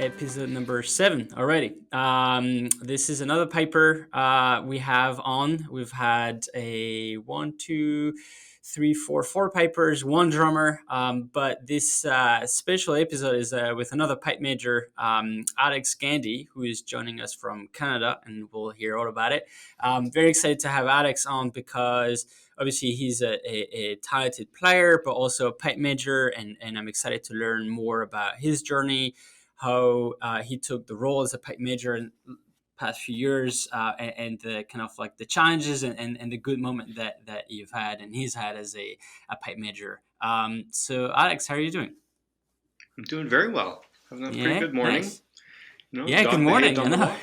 episode number 7 already. This is another piper we have on. We've had a 4 pipers, one drummer. But this special episode is with another pipe major, Alex Gandy, who is joining us from Canada, and we'll hear all about it. Very excited to have Alex on because obviously he's a talented player, but also a pipe major, and I'm excited to learn more about his journey, how he took the role as a pipe major in the past few years, and the kind of like the challenges and the good moment that you've had and he's had as a pipe major. So Alex, how are you doing? I'm doing very well. Having a pretty Yeah, good morning. nice. You Yeah, good dog morning. behaved I on the know. walk.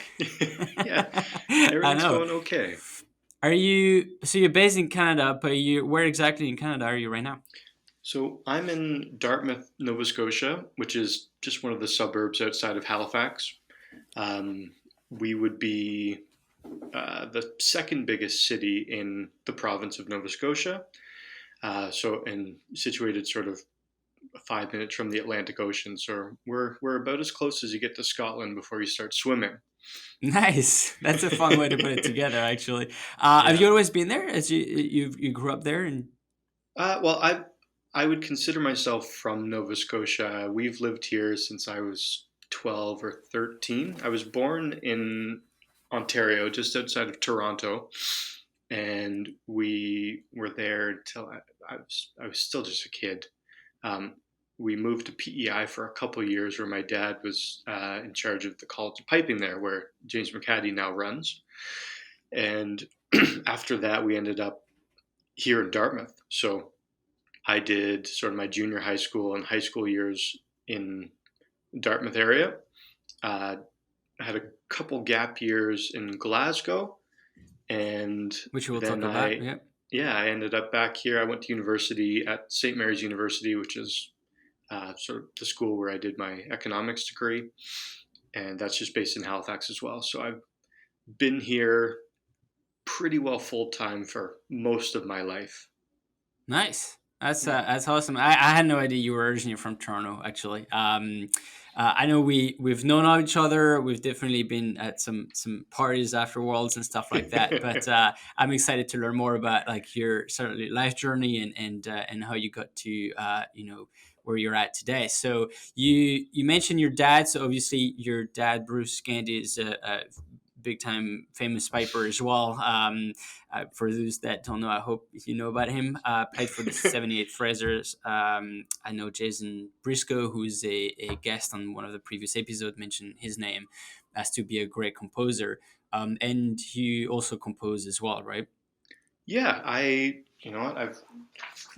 Yeah, I everything's know. going okay. You're based in Canada, but where exactly in Canada are you right now? So I'm in Dartmouth, Nova Scotia, which is just one of the suburbs outside of Halifax. We would be the second biggest city in the province of Nova Scotia. And situated sort of 5 minutes from the Atlantic Ocean. So we're about as close as you get to Scotland before you start swimming. Nice. That's a fun way to put it together, actually. Have Yeah. you always been there? As you grew up there, and Well, I would consider myself from Nova Scotia. We've lived here since I was 12 or 13. I was born in Ontario, just outside of Toronto, and we were there until I was still just a kid. Um, we moved to PEI for a couple of years, where my dad was in charge of the College of Piping there, where James McCaddy now runs. And after that, we ended up here in Dartmouth. So I did sort of my junior high school and high school years in Dartmouth area. I had a couple gap years in Glasgow, and which we'll talk then about. Yeah. I ended up back here. I went to university at St. Mary's University, which is sort of the school where I did my economics degree, and that's just based in Halifax as well. So I've been here pretty well full time for most of my life. Nice. That's awesome. I had no idea you were originally from Toronto. Actually, I know we've known of each other. We've definitely been at some parties afterwards and stuff like that. But I'm excited to learn more about like your certainly life journey and how you got to where you're at today. So you mentioned your dad. So obviously your dad Bruce Gandy is a big time famous piper as well. For those that don't know, I hope you know about him. Played for the 78 Frasers. I know Jason Briscoe, who's a guest on one of the previous episodes, mentioned his name as to be a great composer. And he also composed as well, right? Yeah, you know what, I've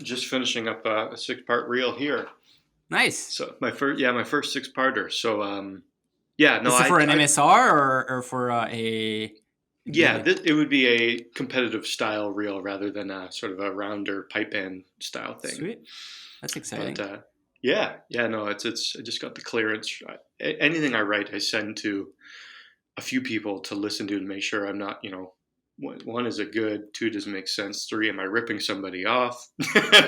just finishing up a 6-part reel here. Nice. So my first 6-parter. So yeah, no, Is it for an MSR or for a yeah, it would be a competitive style reel rather than a sort of a rounder pipe band style thing. Sweet, that's exciting. But no, it's I just got the clearance. Anything I write, I send to a few people to listen to make sure I'm not, one, is it good? 2, doesn't make sense. 3, am I ripping somebody off?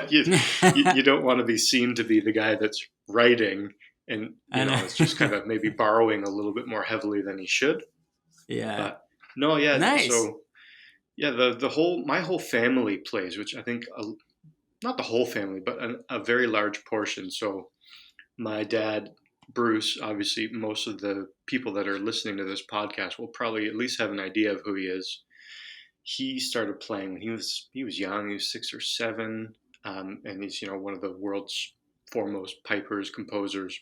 you don't want to be seen to be the guy that's writing, and it's just kind of maybe borrowing a little bit more heavily than he should. Yeah. But no, yeah. Nice. So yeah, my whole family plays, which I think not the whole family, but a very large portion. So my dad, Bruce, obviously most of the people that are listening to this podcast will probably at least have an idea of who he is. He started playing when he was young. He was 6 or 7, and he's one of the world's foremost pipers, composers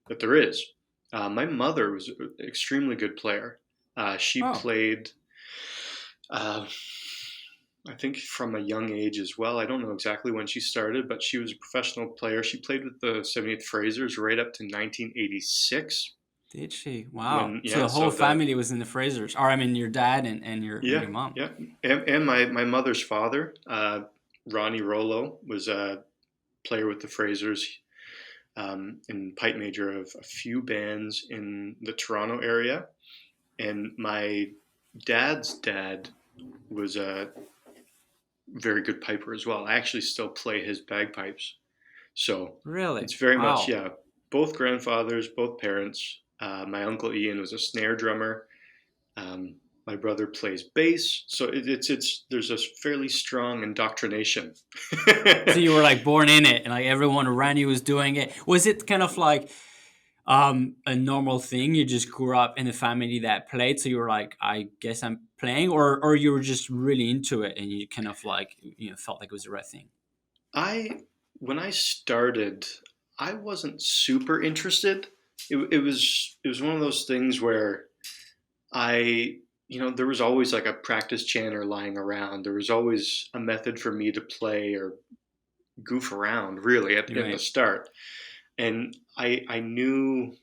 that there is. My mother was an extremely good player. She played, I think, from a young age as well. I don't know exactly when she started, but she was a professional player. She played with the 78th Frasers right up to 1986. Did she? Wow. So the whole family was in the Frasers. Or I mean, your dad and your mom. Yeah. And my mother's father, Ronnie Rollo, was a player with the Frasers, and pipe major of a few bands in the Toronto area. And my dad's dad was a very good piper as well. I actually still play his bagpipes. So really, it's very much, both grandfathers, both parents, My uncle Ian was a snare drummer. Um, my brother plays bass, so it's there's a fairly strong indoctrination. So you were like born in it, and like everyone around you was doing it. Was it kind of like a normal thing? You just grew up in a family that played, so you were like, I guess I'm playing, or you were just really into it and you kind of like felt like it was the right thing. I when I started, I wasn't super interested. It was one of those things where there was always like a practice chanter lying around. There was always a method for me to play or goof around, really, in the Right. start. And I knew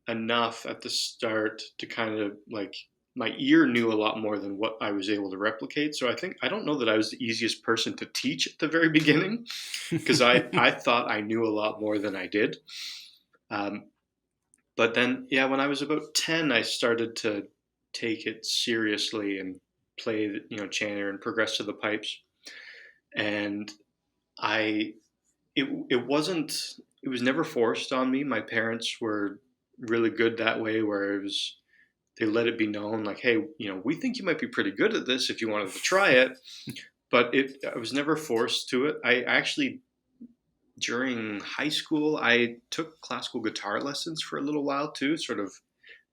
enough at the start to kind of like my ear knew a lot more than what I was able to replicate. So I don't know that I was the easiest person to teach at the very beginning because I thought I knew a lot more than I did. Um, but then, yeah, when I was about 10, I started to take it seriously and play, chanter and progress to the pipes. And I, it wasn't, it was never forced on me. My parents were really good that way, where they let it be known, like, hey, we think you might be pretty good at this if you wanted to try it. But I was never forced to it. I actually, during high school, I took classical guitar lessons for a little while too, sort of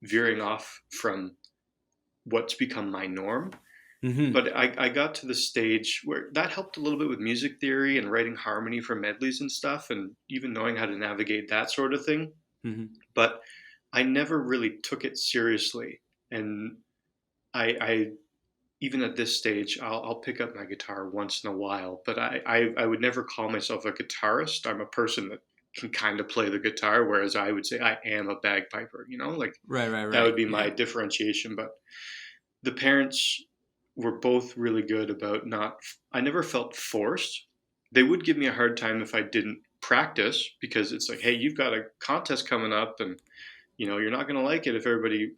veering off from what's become my norm. Hmm. But I got to the stage where that helped a little bit with music theory and writing harmony for medleys and stuff, and even knowing how to navigate that sort of thing. Hmm. But I never really took it seriously. And I even at this stage, I'll pick up my guitar once in a while, but I would never call myself a guitarist. I'm a person that can kind of play the guitar, whereas I would say I am a bagpiper, like Right, right, that would right. be my Yeah. differentiation. But the parents were both really good about I never felt forced. They would give me a hard time if I didn't practice because it's like, hey, you've got a contest coming up and you're not going to like it if everybody,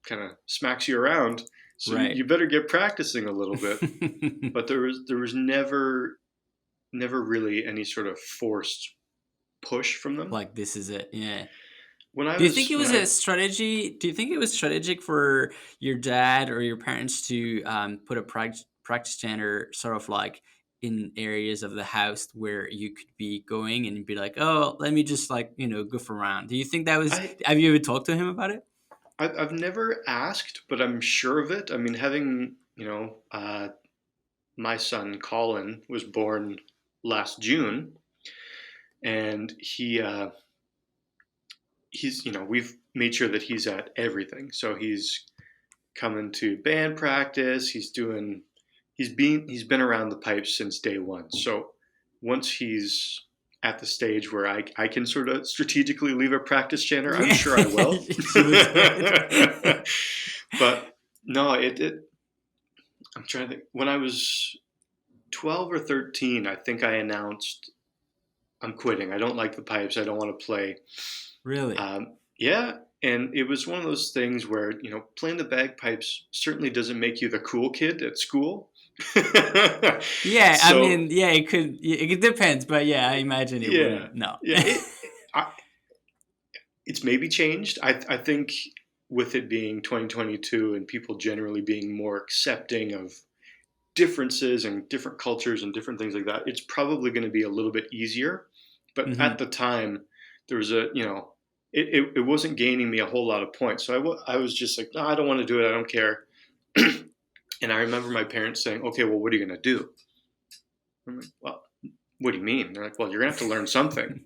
kind of smacks you around. So Right. you better get practicing a little bit. But there was never really any sort of forced push from them. Like this is it. Yeah. When I Do you think was it when was a I strategy? Do you think it was strategic for your dad or your parents to put a practice center sort of like in areas of the house where you could be going and be like, oh, let me just like, goof around. Do you think that was, I have you ever talked to him about it? I've never asked, but I'm sure of it. I mean, having my son Colin was born last June, and he's we've made sure that he's at everything. So he's coming to band practice. He's been around the pipes since day one. So once he's at the stage where I can sort of strategically leave a practice chanter, I'm Yeah, sure I will. you would do it. But no, I'm trying to think. When I was 12 or 13, I think I announced I'm quitting. I don't like the pipes. I don't want to play. Really? Yeah, and it was one of those things where playing the bagpipes certainly doesn't make you the cool kid at school. Yeah, I So mean, yeah, it could. It depends, but yeah, I imagine it yeah, wouldn't. No. yeah, it's maybe changed. I think with it being 2022 and people generally being more accepting of differences and different cultures and different things like that, it's probably going to be a little bit easier. But at Hmm. the time, there was it wasn't gaining me a whole lot of points. So I was just like, no, I don't want to do it. I don't care. And I remember my parents saying, okay, well, what are you going to do? I'm like, well, what do you mean? They're like, well, you're going to have to learn something.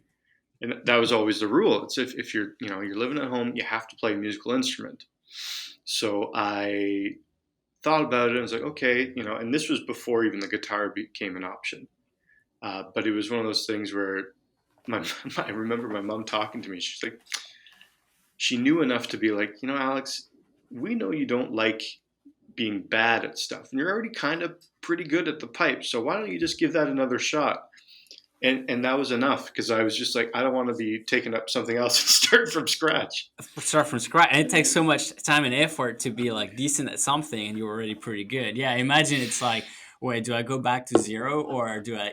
And that was always the rule. It's if you're, you're living at home, you have to play a musical instrument. So I thought about it and was like, okay, and this was before even the guitar became an option. But it was one of those things where I remember my mom talking to me. She's like, she knew enough to be like, Alex, we know you don't like being bad at stuff, and you're already kind of pretty good at the pipe. So why don't you just give that another shot? And that was enough because I was just like, I don't want to be taking up something else and start from scratch. Start from scratch, and it takes so much time and effort to be like decent at something, and you're already pretty good. Yeah, imagine it's like, wait, do I go back to zero or do I,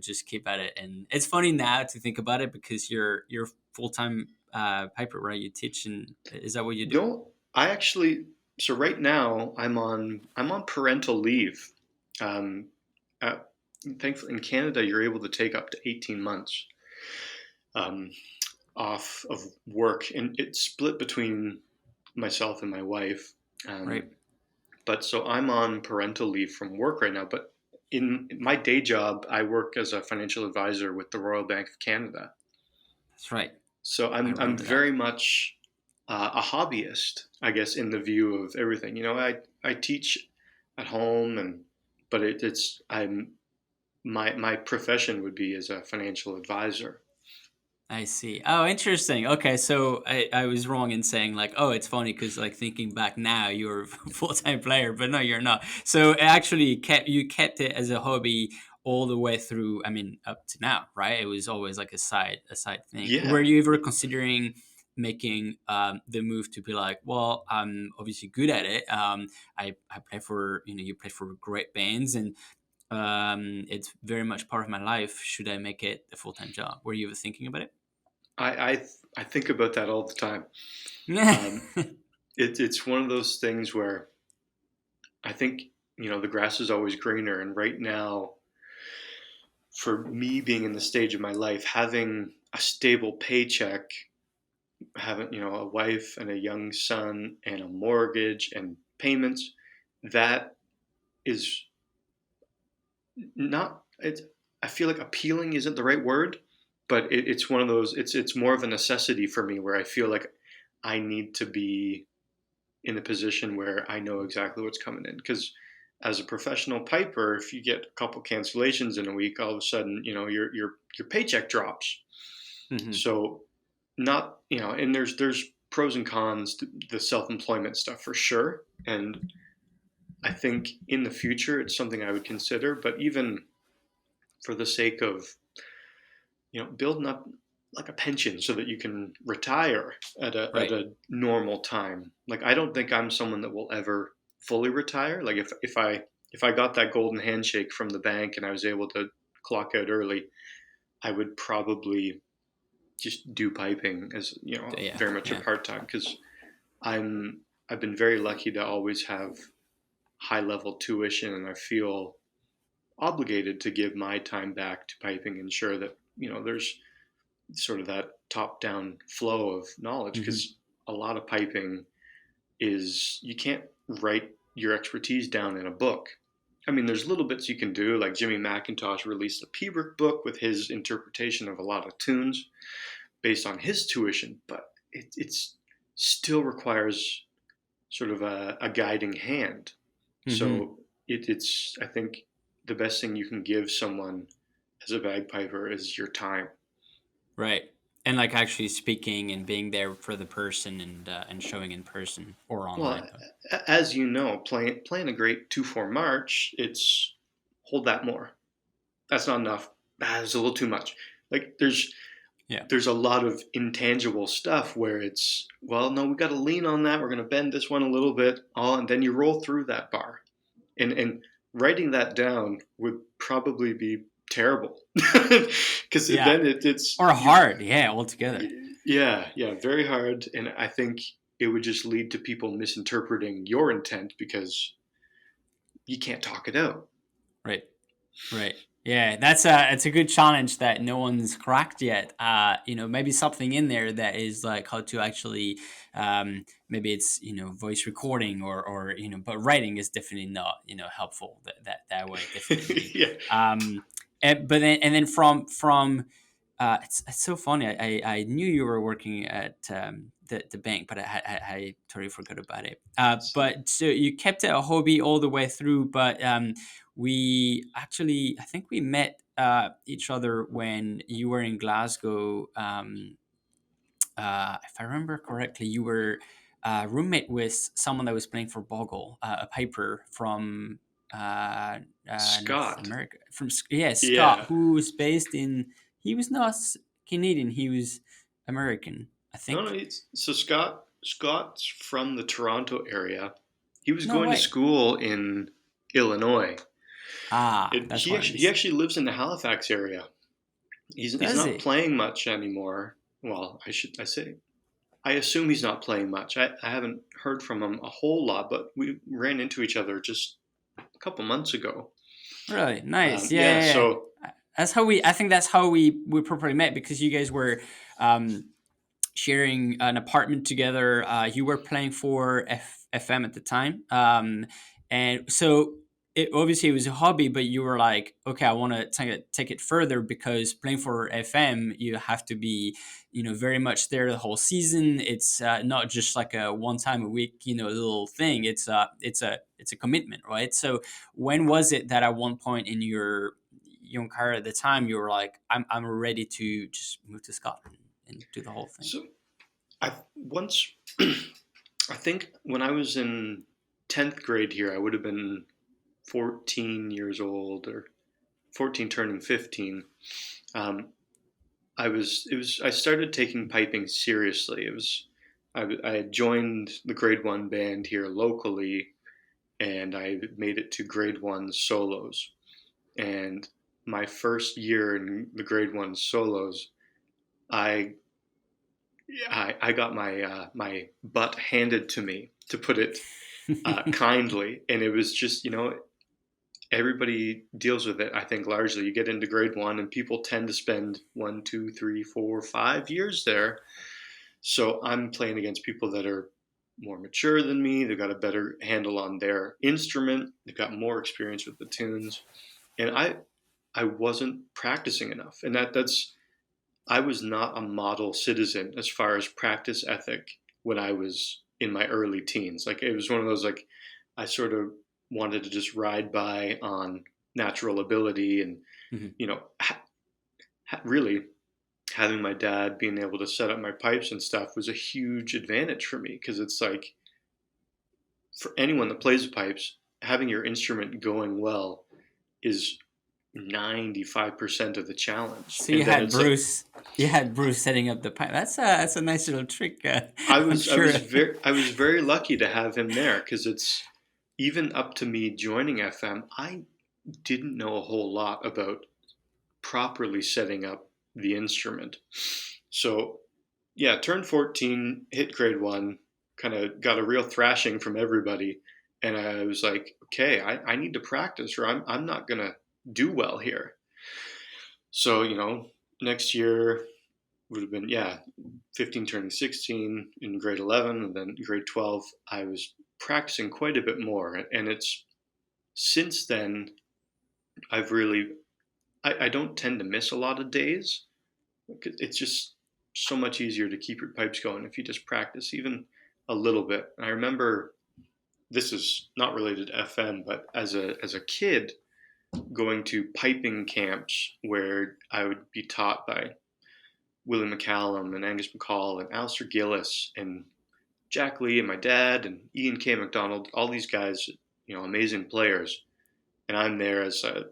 just keep at it? And it's funny now to think about it because you're full time piper, right? You teach, and is that what you do? No, I actually. So right now I'm on parental leave. Um, uh, Thankfully, in Canada, you're able to take up to 18 months um, off of work, and it's split between myself and my wife. Um, Right. but so I'm on parental leave from work right now. But in my day job, I work as a financial advisor with the Royal Bank of Canada. That's right. So I I'm remember that. very much a hobbyist, I guess, in the view of everything. I teach at home, and but it's I'm my profession would be as a financial advisor. I see. Oh, interesting. Okay, so I was wrong in saying like, oh, it's funny because like thinking back now, you're a full-time player, but no, you're not. So actually, you kept it as a hobby all the way through. I mean, up to now, right? It was always like a side thing. Were Yeah, you ever considering making the move to be like, well, I'm obviously good at it. I play for you play for great bands, and it's very much part of my life. Should I make it a full-time job? Were you ever thinking about it? I think about that all the time. Um, it's one of those things where I think the grass is always greener, and right now, for me being in the stage of my life, having a stable paycheck, having a wife and a young son and a mortgage and payments, that is not it's I feel like appealing isn't the right word, but it's one of those. It's more of a necessity for me where I feel like I need to be in a position where I know exactly what's coming in. Because as a professional piper, if you get a couple cancellations in a week, all of a sudden, your paycheck drops. Hmm. So not and there's pros and cons to the self-employment stuff for sure. And I think in the future it's something I would consider. But even for the sake of building up like a pension so that you can retire at Right. a normal time. Like I don't think I'm someone that will ever fully retire. Like if I got that golden handshake from the bank and I was able to clock out early, I would probably just do piping as Yeah. very much a Yeah. part time because I've been very lucky to always have high level tuition, and I feel obligated to give my time back to piping, ensure that there's sort of that top down flow of knowledge, Hmm. because a lot of piping is you can't write your expertise down in a book. I mean, there's little bits you can do, like Jimmy McIntosh released a Peebrick book with his interpretation of a lot of tunes based on his tuition, but it's still requires sort of a guiding hand. Hmm. So it's I think the best thing you can give someone as a bagpiper is your time. Right. And like actually speaking and being there for the person and showing in person or Well, online. Though. as you know, playing a great 2/4 march, it's hold that more. That's not enough. That's a little too much. Like Yeah. there's a lot of intangible stuff where it's, well, no, we got to lean on that. We're going to bend this one a little bit, and then you roll through that bar. And writing that down would probably be terrible because Yeah. then it's Or you. hard. Yeah. Altogether. Yeah, very hard, and I think it would just lead to people misinterpreting your intent because you can't talk it out. Right. Right. Yeah, that's a good challenge that no one's cracked yet. Maybe something in there that is like how to actually, maybe it's voice recording or but writing is definitely not helpful that way definitely. Yeah, But then it's so funny. I knew you were working at the bank, but I totally forgot about it. But so you kept it a hobby all the way through, but we actually, I think we met each other when you were in Glasgow. If I remember correctly, you were a roommate with someone that was playing for Bogle, a piper from North Scott. America. Yeah, Scott, Yeah, who was based in. He was not Canadian. He was American, I no, think. so Scott's from the Toronto area. He was No going to way. school in Illinois. It, That's he what I actually he missed. actually lives in the Halifax area. He's Does not he? playing much anymore. well, I say, I assume he's not playing much. I haven't heard from him a whole lot, but we ran into each other just a couple months ago. Really nice. Yeah, Yeah, yeah, so yeah. That's how we. I think that's how we properly met because you guys were um, sharing an apartment together. You were playing for FM at the time, and so obviously it was a hobby. But you were like, okay, I want to take it further because playing for FM, you have to be, very much there the whole season. It's not just like a one time a week, little thing. It's a commitment, right? So when was it that at one point in your young career at the time you were like, I'm ready to just move to Scotland and do the whole thing? so I once I think when I was in 10th grade here, I would have been 14 years old, or 14 turning 15. Um, I started taking piping seriously. I had joined the grade one band here locally, and I made it to grade one solos. And my first year in the grade one solos, I I got my butt handed to me, to put it kindly, and it was just, everybody deals with it. I think largely you get into grade one, and people tend to spend 1, 2, 3, 4, 5 years there. So I'm playing against people that are more mature than me. They've got a better handle on their instrument. They've got more experience with the tunes, and I wasn't practicing enough, and that's I was not a model citizen as far as practice ethic when I was in my early teens. Like it was one of those, like, I sort of wanted to just ride by on natural ability, and Mhm. really having my dad being able to set up my pipes and stuff was a huge advantage for me, because it's like, for anyone that plays the pipes, having your instrument going well is 95% of the challenge. So And then it's like, You had Bruce setting up the pipe. That's a nice little trick. I'm I sure. was very lucky to have him there, because it's, even up to me joining FM, I didn't know a whole lot about properly setting up the instrument. So yeah, turned 14, hit grade one, kind of got a real thrashing from everybody, and I was like, okay, I need to practice, or I'm not gonna do well here. So next year would have been, yeah, 15 turning 16 in grade 11, and then grade 12 I was practicing quite a bit more, and it's since then I've really, I don't tend to miss a lot of days. It's just so much easier to keep your pipes going if you just practice even a little bit. And I remember, this is not related to FM, but as a kid, going to piping camps where I would be taught by Willie McCallum and Angus McCall and Alistair Gillis and Jack Lee and my dad and Ian K. McDonald, all these guys, amazing players. And I'm there as a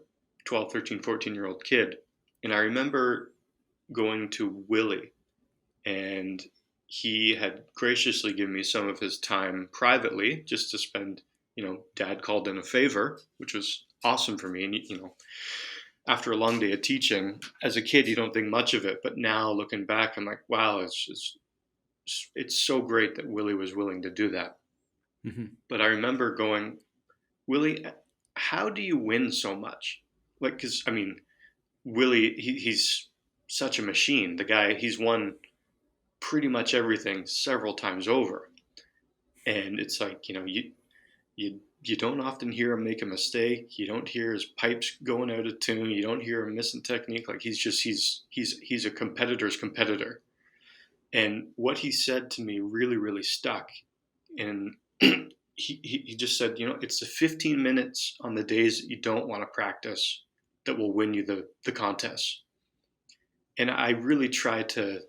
12, 13, 14-year-old kid. And I remember going to Willie, and he had graciously given me some of his time privately just to spend. Dad called in a favor, which was awesome for me. And, after a long day of teaching, as a kid, you don't think much of it. But now looking back, I'm like, wow, it's so great that Willie was willing to do that. Mhm. But I remember going, Willie, how do you win so much? Like, because, I mean, Willie, he's such a machine. The guy, he's won pretty much everything several times over. And it's like, you don't often hear him make a mistake. You don't hear his pipes going out of tune. You don't hear him missing technique. Like, he's a competitor's competitor. And what he said to me really, really stuck. And he just said, it's the 15 minutes on the days that you don't want to practice that will win you the contest. And I really try to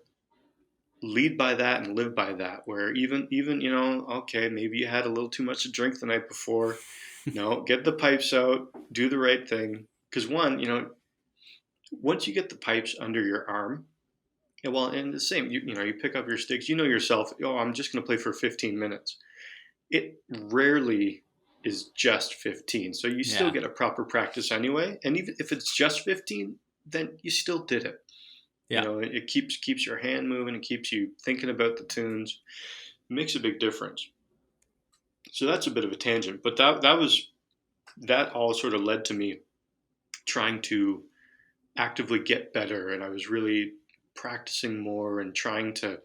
lead by that and live by that, where even okay, maybe you had a little too much to drink the night before. No, get the pipes out, do the right thing. Because once you get the pipes under your arm, yeah, well, and the same, you pick up your sticks, yourself, oh, I'm just going to play for 15 minutes. It rarely is just 15. So you still Yeah. get a proper practice anyway. And even if it's just 15, then you still did it. You Yeah. know, it keeps your hand moving. It keeps you thinking about the tunes. It makes a big difference. So that's a bit of a tangent, but that all sort of led to me trying to actively get better, and I was really practicing more and trying to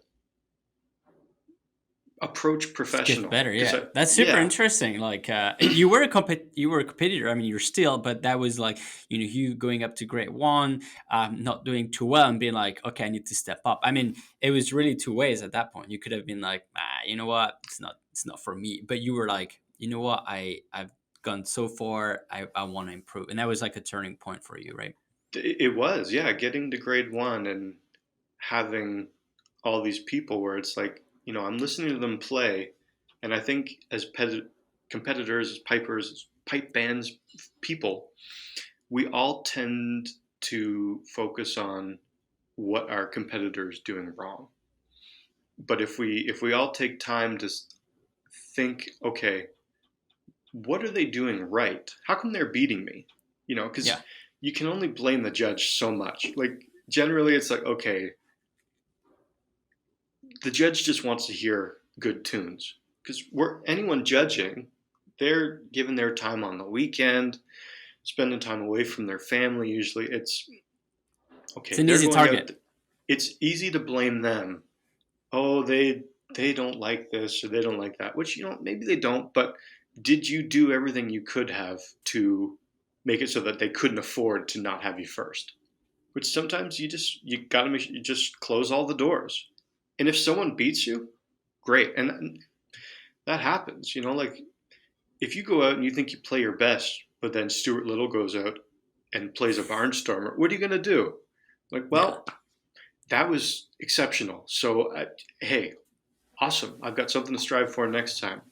approach It gets professional better, because yeah. That's super yeah, interesting. Like, you were a competitor. I mean, you're still, but that was like, you going up to grade one, not doing too well, and being like, okay, I need to step up. I mean, it was really two ways at that point. You could have been like, you know what, it's not for me. But you were like, you know what, I've gone so far, I want to improve, and that was like a turning point for you, right? it was, yeah, getting to grade one and having all these people where it's like, I'm listening to them play, and I think as competitors, as pipers, as pipe bands people, we all tend to focus on what our competitors doing wrong. But if we all take time to think, okay, what are they doing right? How come they're beating me? Because Yeah. you can only blame the judge so much. Like generally, it's like, okay, the judge just wants to hear good tunes because we're anyone judging, they're given their time on the weekend, spending time away from their family. Usually, it's It's okay. an They're easy going out. target. It's easy to blame them. Oh, they don't like this or they don't like that. Which maybe they don't. But did you do everything you could have to make it so that they couldn't afford to not have you first? Which sometimes you gotta you just close all the doors. And if someone beats you, great. And that happens. Like if you go out and you think you play your best, but then Stuart Little goes out and plays a barnstormer, what are you gonna do? Like, Yeah. well, that was exceptional. So, hey, awesome. I've got something to strive for next time.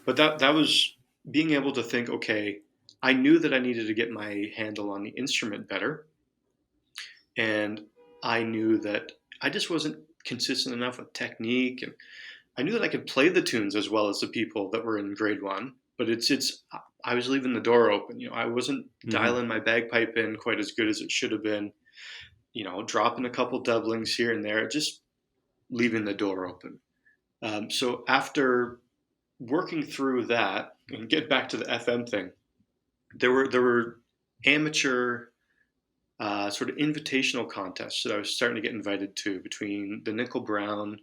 But that was being able to think, okay, I knew that I needed to get my handle on the instrument better, and I knew that I just wasn't consistent enough with technique, and I knew that I could play the tunes as well as the people that were in grade one. But it's I was leaving the door open. I wasn't Hmm. dialing my bagpipe in quite as good as it should have been. Dropping a couple doublings here and there, just leaving the door open. So after working through that and get back to the FM thing, there were amateur sort of invitational contests that I was starting to get invited to between the Nickel Brown,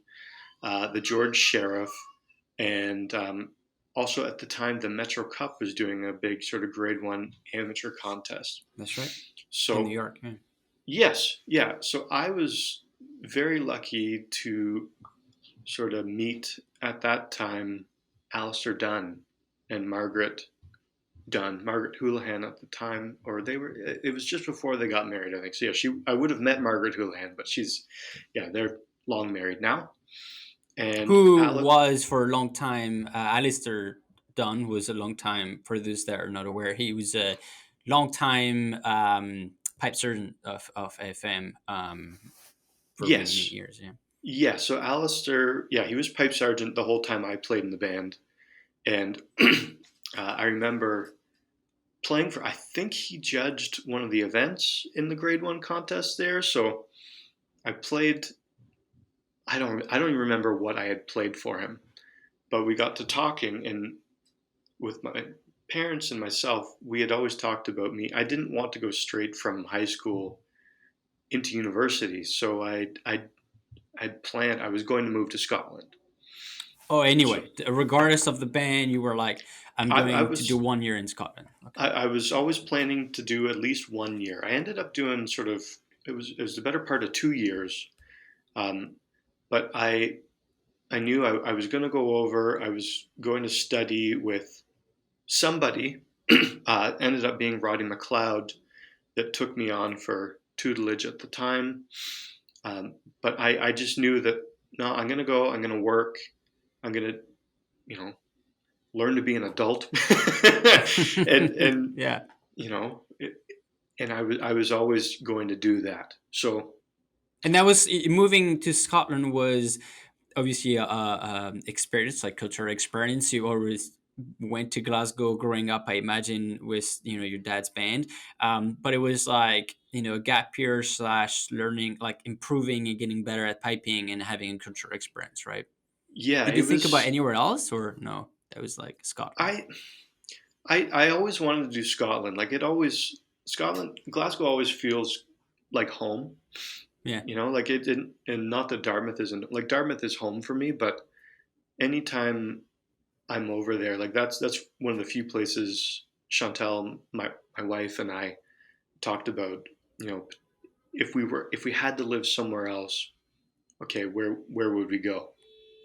the George Sheriff, and also at the time the Metro Cup was doing a big sort of grade one amateur contest. That's right. In New So York. Yeah. yes, yeah. So I was very lucky to sort of meet at that time Alistair Dunn and Margaret Houlihan at the time, or it was just before they got married, I think. So yeah, I would have met Margaret Houlihan, but they're long married now. And Who Alex, was for a long time, Alistair Dunn was a long time, for those that are not aware, he was a long time pipe surgeon of FM for many, many yes, years. Yeah. yeah. So Alistair, yeah, he was pipe sergeant the whole time I played in the band, and I remember playing for. I think he judged one of the events in the grade one contest there. So I played. I don't even remember what I had played for him, but we got to talking, and with my parents and myself, we had always talked about me. I didn't want to go straight from high school into university, so I'd planned I was going to move to Scotland. Oh, So anyway, regardless of the band, you were like, I'm I going to do was 1 year in Scotland. Okay. I was always planning to do at least 1 year. I ended up doing sort of it was the better part of 2 years, um, but I knew I was going to go over. I was going to study with somebody. Ended up being Roddy McLeod that took me on for tutelage at the time. But I just knew that no, I'm going to go. I'm going to work. I'm going to you know learn to be an adult, and Yeah. you know, it, and I was always going to do that. So And that was moving to Scotland was obviously experience, like cultural experience. You always went to Glasgow growing up, I imagine, with your dad's band. But it was like a gap year slash learning, like improving and getting better at piping and having a cultural experience, right? Yeah, Did you it think about was. anywhere else, or no? That was like Scotland. I I always wanted to do Scotland. Like it always Scotland, Glasgow always feels like home. Yeah. Like it didn't, and not that Dartmouth isn't, like Dartmouth is home for me, but anytime I'm over there, like that's one of the few places Chantal, my wife, and I talked about. You know, if we had to live somewhere else, okay, where would we go?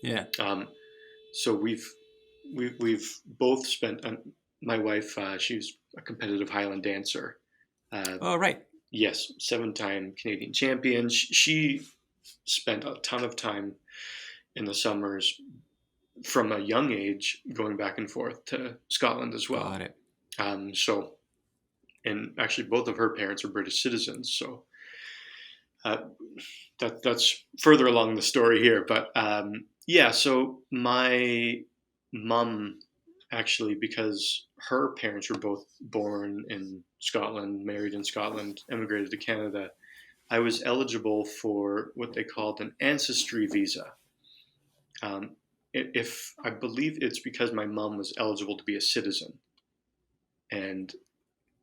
Yeah. Um, so we've both spent. My wife, she's a competitive Highland dancer. Uh, Oh, right. yes, 7-time Canadian champion. She spent a ton of time in the summers from a young age going back and forth to Scotland as well. Got it. So, and actually, both of her parents are British citizens. So uh, that's further along the story here. But yeah, so my mum actually, because her parents were both born in Scotland, married in Scotland, emigrated to Canada, I was eligible for what they called an ancestry visa. Um, if I believe it's because my mom was eligible to be a citizen, and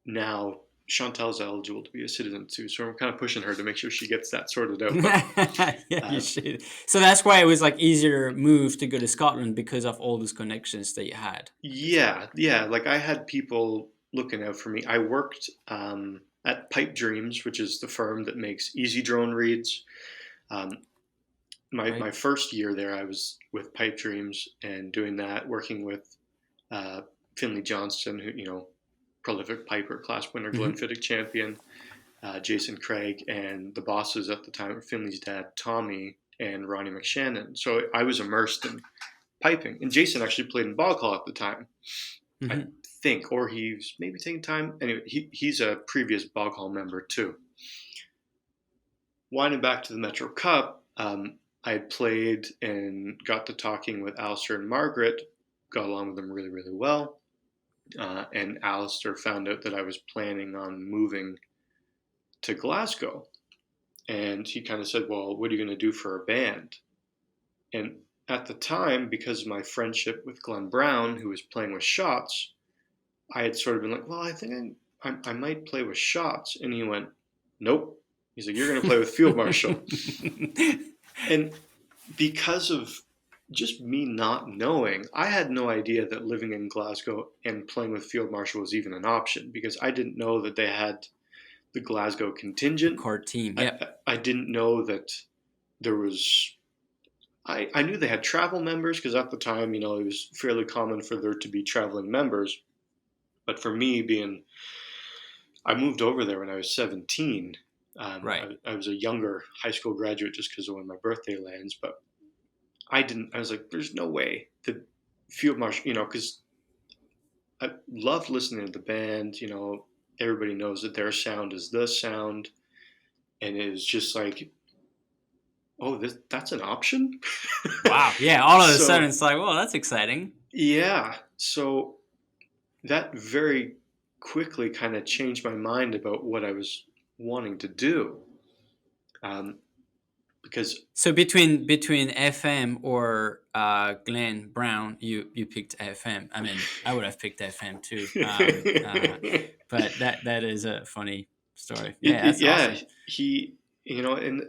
now Chantal's eligible to be a citizen too. So I'm kind of pushing her to make sure she gets that sorted out. But Yeah, you should. So that's why it was like easier move to go to Scotland because of all those connections that you had. yeah, yeah, like I had people looking out for me. I worked at Pipe Dreams, which is the firm that makes Easy Drone reeds. Um, my Right. first year there, I was with Pipe Dreams and doing that, working with uh, Finley Johnston, who prolific piper, class winner, Hmm. Glenfiddich champion, Jason Craig, and the bosses at the time were Finley's dad, Tommy, and Ronnie McShannon. So I was immersed in piping, and Jason actually played in bog hall at the time, I Hmm. think, or he's maybe taking time. Anyway, he's a previous bog hall member too. Winding back to the Metro Cup, I had played and got to talking with Alistair and Margaret, got along with them really, really well. And Alistair found out that I was planning on moving to Glasgow. And he kind of said, well, what are you going to do for a band? And at the time, because of my friendship with Glenn Brown, who was playing with Shots, I had sort of been like, well, I think I might play with Shots. And he went, nope. He's like, you're going to play with Field Marshal. And because of just me not knowing, I had no idea that living in Glasgow and playing with Field Marshal was even an option because I didn't know that they had the Glasgow contingent. Core team. I, Yep. I didn't know that there was. I knew they had travel members because at the time, it was fairly common for there to be traveling members. But for me, I moved over there when I was 17. Right. I was a younger high school graduate just because of when my birthday lands. But I didn't. I was like, there's no way the Field Marshal, because I loved listening to the band. Everybody knows that their sound is the sound, and it was just like, oh, that's an option. Wow. Yeah. All of a sudden, So it's like, well, that's exciting. yeah, so that very quickly kind of changed my mind about what I was wanting to do, um, because So between FM or Glenn Brown, you picked FM. I mean, I would have picked FM too. But that is a funny story. Yeah, that's yeah, awesome. he, and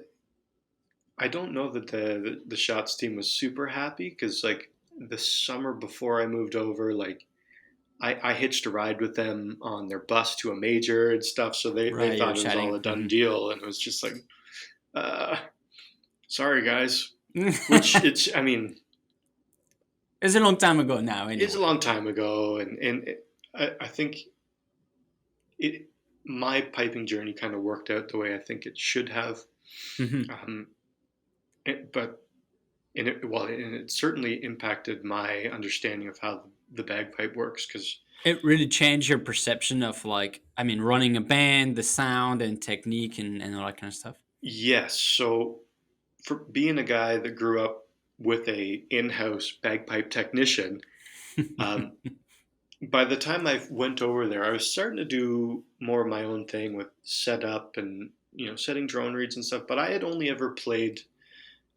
I don't know that the shots team was super happy because like the summer before I moved over, like I hitched a ride with them on their bus to a major and stuff, so they Right, you were thought it was all a chatting. done deal, and it was just like, uh, sorry guys, which Hmm. it's, I mean, It's a long time ago now, it's a anyway. long time ago, and I think it my piping journey kind of worked out the way I think it should have, Hmm. um, but and it certainly impacted my understanding of how the bagpipe works because It really changed your perception of like, I mean, running a band, the sound and technique and all that kind of stuff. yes, so for being a guy that grew up with a in-house bagpipe technician, Um, by the time I went over there, I was starting to do more of my own thing with setup and setting drone reads and stuff. But I had only ever played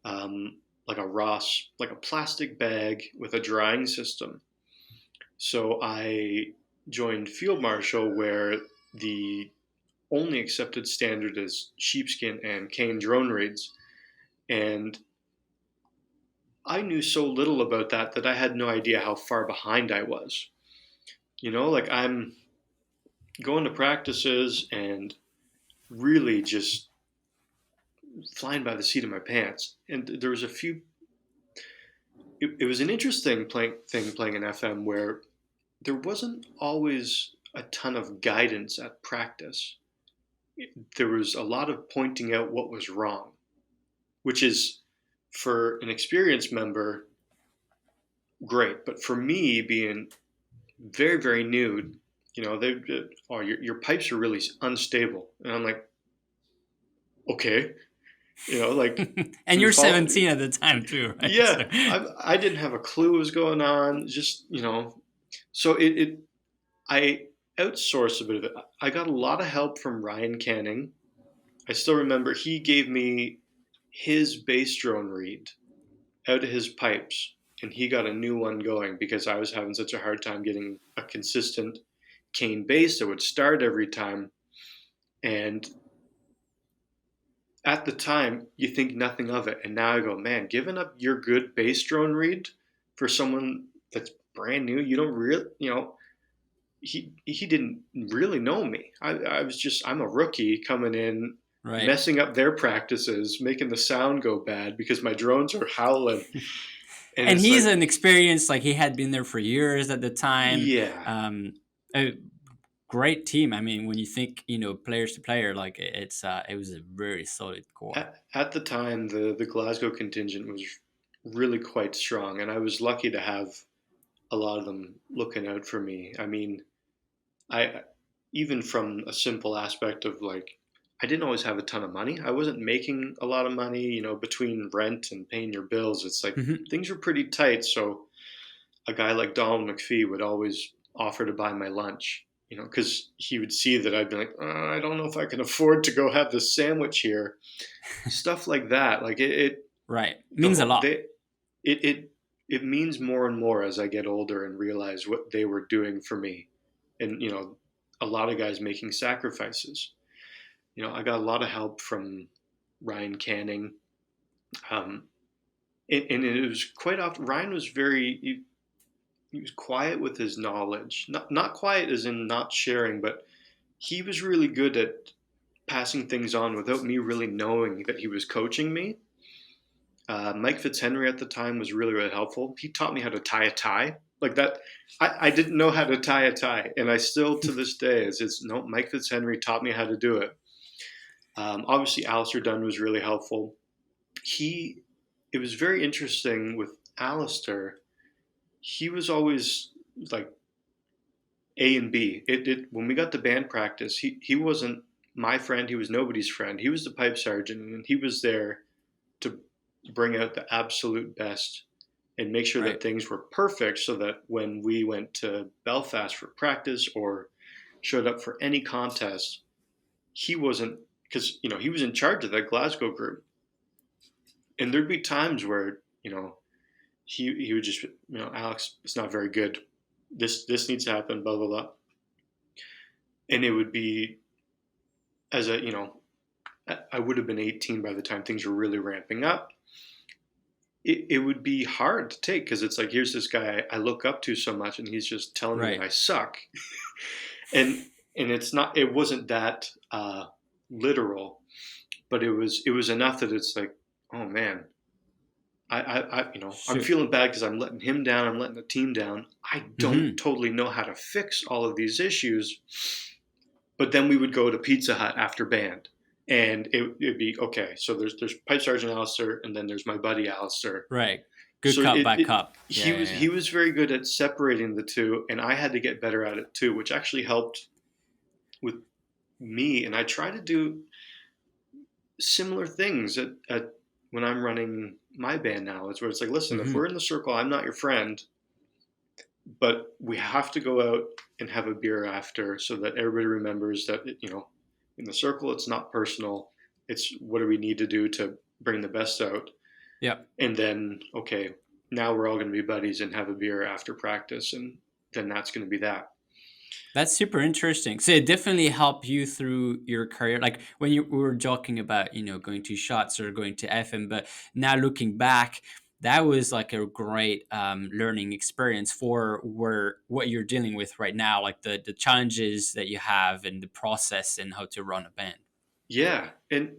like a Ross, like a plastic bag with a drying system. So I joined Field Marshal, where the only accepted standard is sheepskin and cane drone reeds. And I knew so little about that that I had no idea how far behind I was. Like I'm going to practices and really just flying by the seat of my pants. And there was a few. It was an interesting thing playing in FM where there wasn't always a ton of guidance at practice. There was a lot of pointing out what was wrong, which is for an experienced member great, but for me being very very new, your pipes are really unstable, and I'm like, okay, like And you're 17 at the time too, right? yeah, So, I didn't have a clue what was going on. Just so I outsourced a bit of it. I got a lot of help from Ryan Canning. I still remember he gave me his bass drone read out of his pipes, and he got a new one going because I was having such a hard time getting a consistent cane bass that would start every time. And at the time, you think nothing of it, and now I go, man, giving up your good bass drone read for someone that's brand new, you don't really, he didn't really know me. I'm a rookie coming in, right. messing up their practices, making the sound go bad because my drones are howling. And he's an experienced, like he had been there for years at the time. Yeah. A great team. I mean, when you think, players to player, like it was a very solid core. At the time, the Glasgow contingent was really quite strong, and I was lucky to have a lot of them looking out for me. I mean, I even from a simple aspect of like, I didn't always have a ton of money. I wasn't making a lot of money, between rent and paying your bills. It's like things were pretty tight. So a guy like Donald McPhee would always offer to buy my lunch, because he would see that I'd be like, I don't know if I can afford to go have this sandwich here. Stuff like that. Like it right. Means a lot. It means more and more as I get older and realize what they were doing for me. And, a lot of guys making sacrifices. I got a lot of help from Ryan Canning. And it was quite often, Ryan was he was quiet with his knowledge. Not quiet as in not sharing, but he was really good at passing things on without me really knowing that he was coaching me. Mike Fitzhenry at the time was really, really helpful. He taught me how to tie a tie. Like that, I didn't know how to tie a tie, and I still to this day no. Mike Fitzhenry taught me how to do it. Obviously, Alistair Dunn was really helpful. It was very interesting with Alistair. He was always like A and B. When we got to band practice, he wasn't my friend. He was nobody's friend. He was the pipe sergeant, and he was there to bring out the absolute best and make sure that things were perfect so that when we went to Belfast for practice or showed up for any contest, he wasn't, because, he was in charge of that Glasgow group. And there'd be times where, he would just, Alex, it's not very good. This needs to happen, blah, blah, blah. And it would be, I would have been 18 by the time things were really ramping up. It would be hard to take because it's like, here's this guy I look up to so much, and he's just telling me I suck. and it wasn't that literal, but it was enough that it's like, oh man, I'm feeling bad because I'm letting him down. I'm letting the team down. I don't totally know how to fix all of these issues. But then we would go to Pizza Hut after band. And it'd be, okay, so there's Pipe Sergeant Alistair, and then there's my buddy Alistair. Right. Good cup, bad cup. He was very good at separating the two, and I had to get better at it too, which actually helped with me. And I try to do similar things at when I'm running my band now. It's where it's like, listen, if we're in the circle, I'm not your friend. but we have to go out and have a beer after so that everybody remembers that, in the circle, it's not personal. It's what do we need to do to bring the best out. Yeah. And then, okay, now we're all going to be buddies and have a beer after practice. And then that's going to be that. That's super interesting. So it definitely helped you through your career. Like when we were talking about, going to shots or going to FM, but now looking back, that was like a great learning experience for what you're dealing with right now, like the challenges that you have and the process and how to run a band. Yeah. And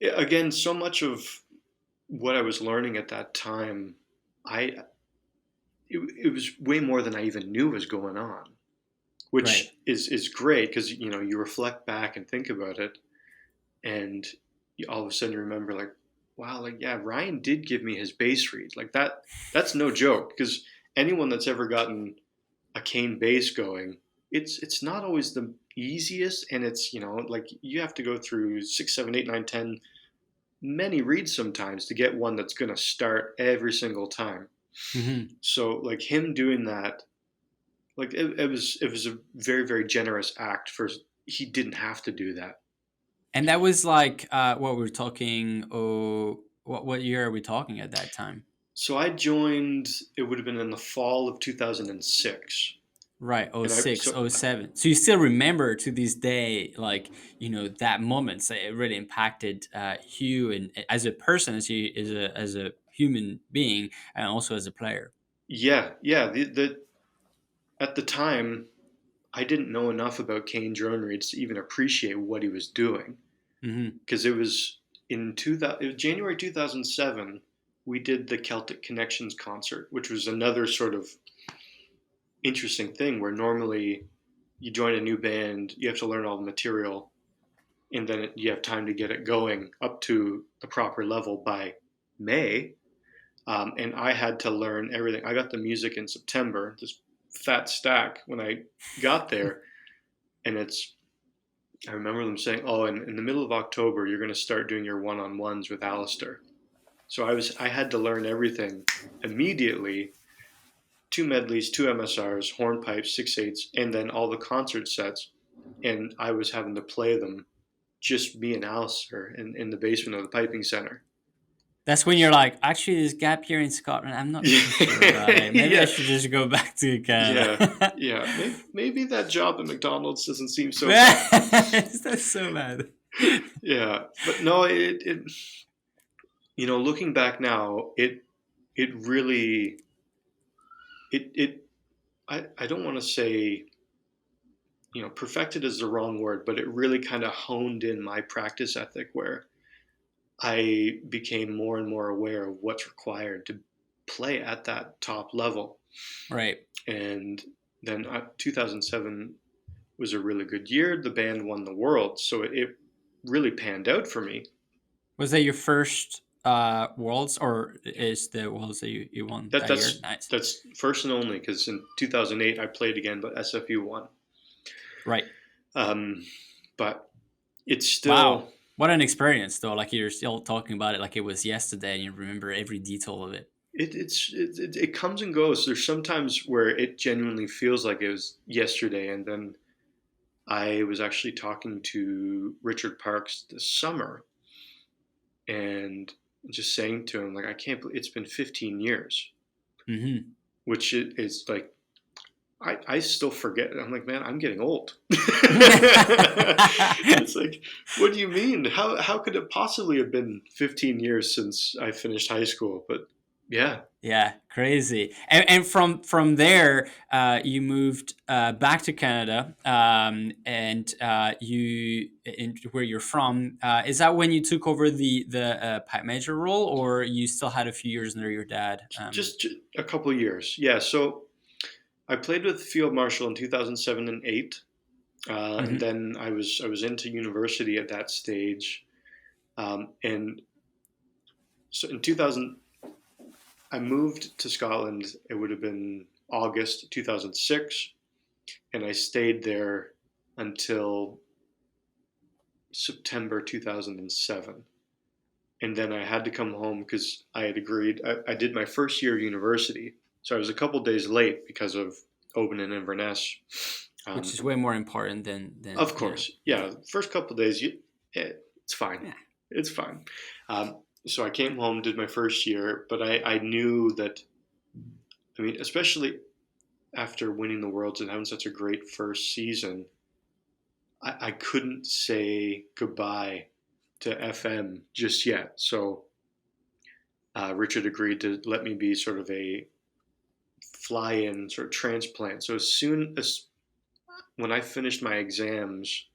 again, so much of what I was learning at that time, I it was way more than I even knew was going on, Right. which is great because you reflect back and think about it, and you all of a sudden you remember like, wow, like yeah, Ryan did give me his bass read like that. That's no joke because anyone that's ever gotten a cane bass going, it's not always the easiest, and it's like you have to go through 6, 7, 8, 9, 10 many reads sometimes to get one that's going to start every single time. Hmm. So like him doing that, like it was a very very generous act for he didn't have to do that. And that was like what we were talking. Oh, what year are we talking at that time? So I joined. It would have been in the fall of 2006, Right, oh and I six, so oh seven. So you still remember to this day, like, that moment. So it really impacted you and as a person, as a human being, and also as a player. yeah yeah the at the time I didn't know enough about Kane drone reads to even appreciate what he was doing Hmm. because it was in 2000, it was January 2007. We did the Celtic Connections concert, which was another sort of interesting thing where normally you join a new band, you have to learn all the material, and then you have time to get it going up to the proper level by May. And I had to learn everything. I got the music in September, this fat stack when I got there, and I remember them saying, "Oh, in the middle of October, you're going to start doing your one-on-ones with Alistair." So I had to learn everything immediately. Two medleys, two MSRs, hornpipes, 6/8, and then all the concert sets. And I was having to play them, just me and Alistair in the basement of the piping center. That's when you're like, actually, this gap here in Scotland, I'm not too sure about it. Maybe I Yeah, should just go back to yeah, Canada. yeah. Maybe that job at McDonald's doesn't seem so bad. That's so bad. Yeah, but no, looking back now, it really, it I don't want to say, perfected is the wrong word, but it really kind of honed in my practice ethic where I became more and more aware of what's required to play at that top level. Right. And then 2007 was a really good year. The band won the world, so it really panned out for me. Was that your first worlds, or is the worlds that you won That that year? that's Nice. that's first and only because in 2008 I played again, but SFU won. Right. Um, but it's Wow. still What an experience, though. Like you're still talking about it like it was yesterday, and you remember every detail of it. it comes and goes. There's sometimes where it genuinely feels like it was yesterday, and then I was actually talking to Richard Parks this summer and just saying to him like I can't believe it's been 15 years, Hmm. which is like I still forget. I'm like, man, I'm getting old. It's like, what do you mean? How could it possibly have been 15 years since I finished high school? But yeah, Yeah, crazy. And from there, you moved back to Canada, and where you're from. Is that when you took over the pipe major role, or you still had a few years under your dad? just a couple of years. Yeah, so I played with Field Marshal in 2007 and 8, and Mhm. then I was into university at that stage, and so in 2000 I moved to Scotland. It would have been August 2006, and I stayed there until September 2007. And then I had to come home because I had agreed. I did my first year of university, So I was a couple days late because of Oban and Inverness. Which is way more important than Of course, yeah. First couple days, it's fine. yeah. It's fine. So I came home, did my first year, but I knew that. I mean, especially after winning the Worlds and having such a great first season, I couldn't say goodbye to FM just yet. So Richard agreed to let me be sort of a fly-in sort of transplant. So as soon as when I finished my exams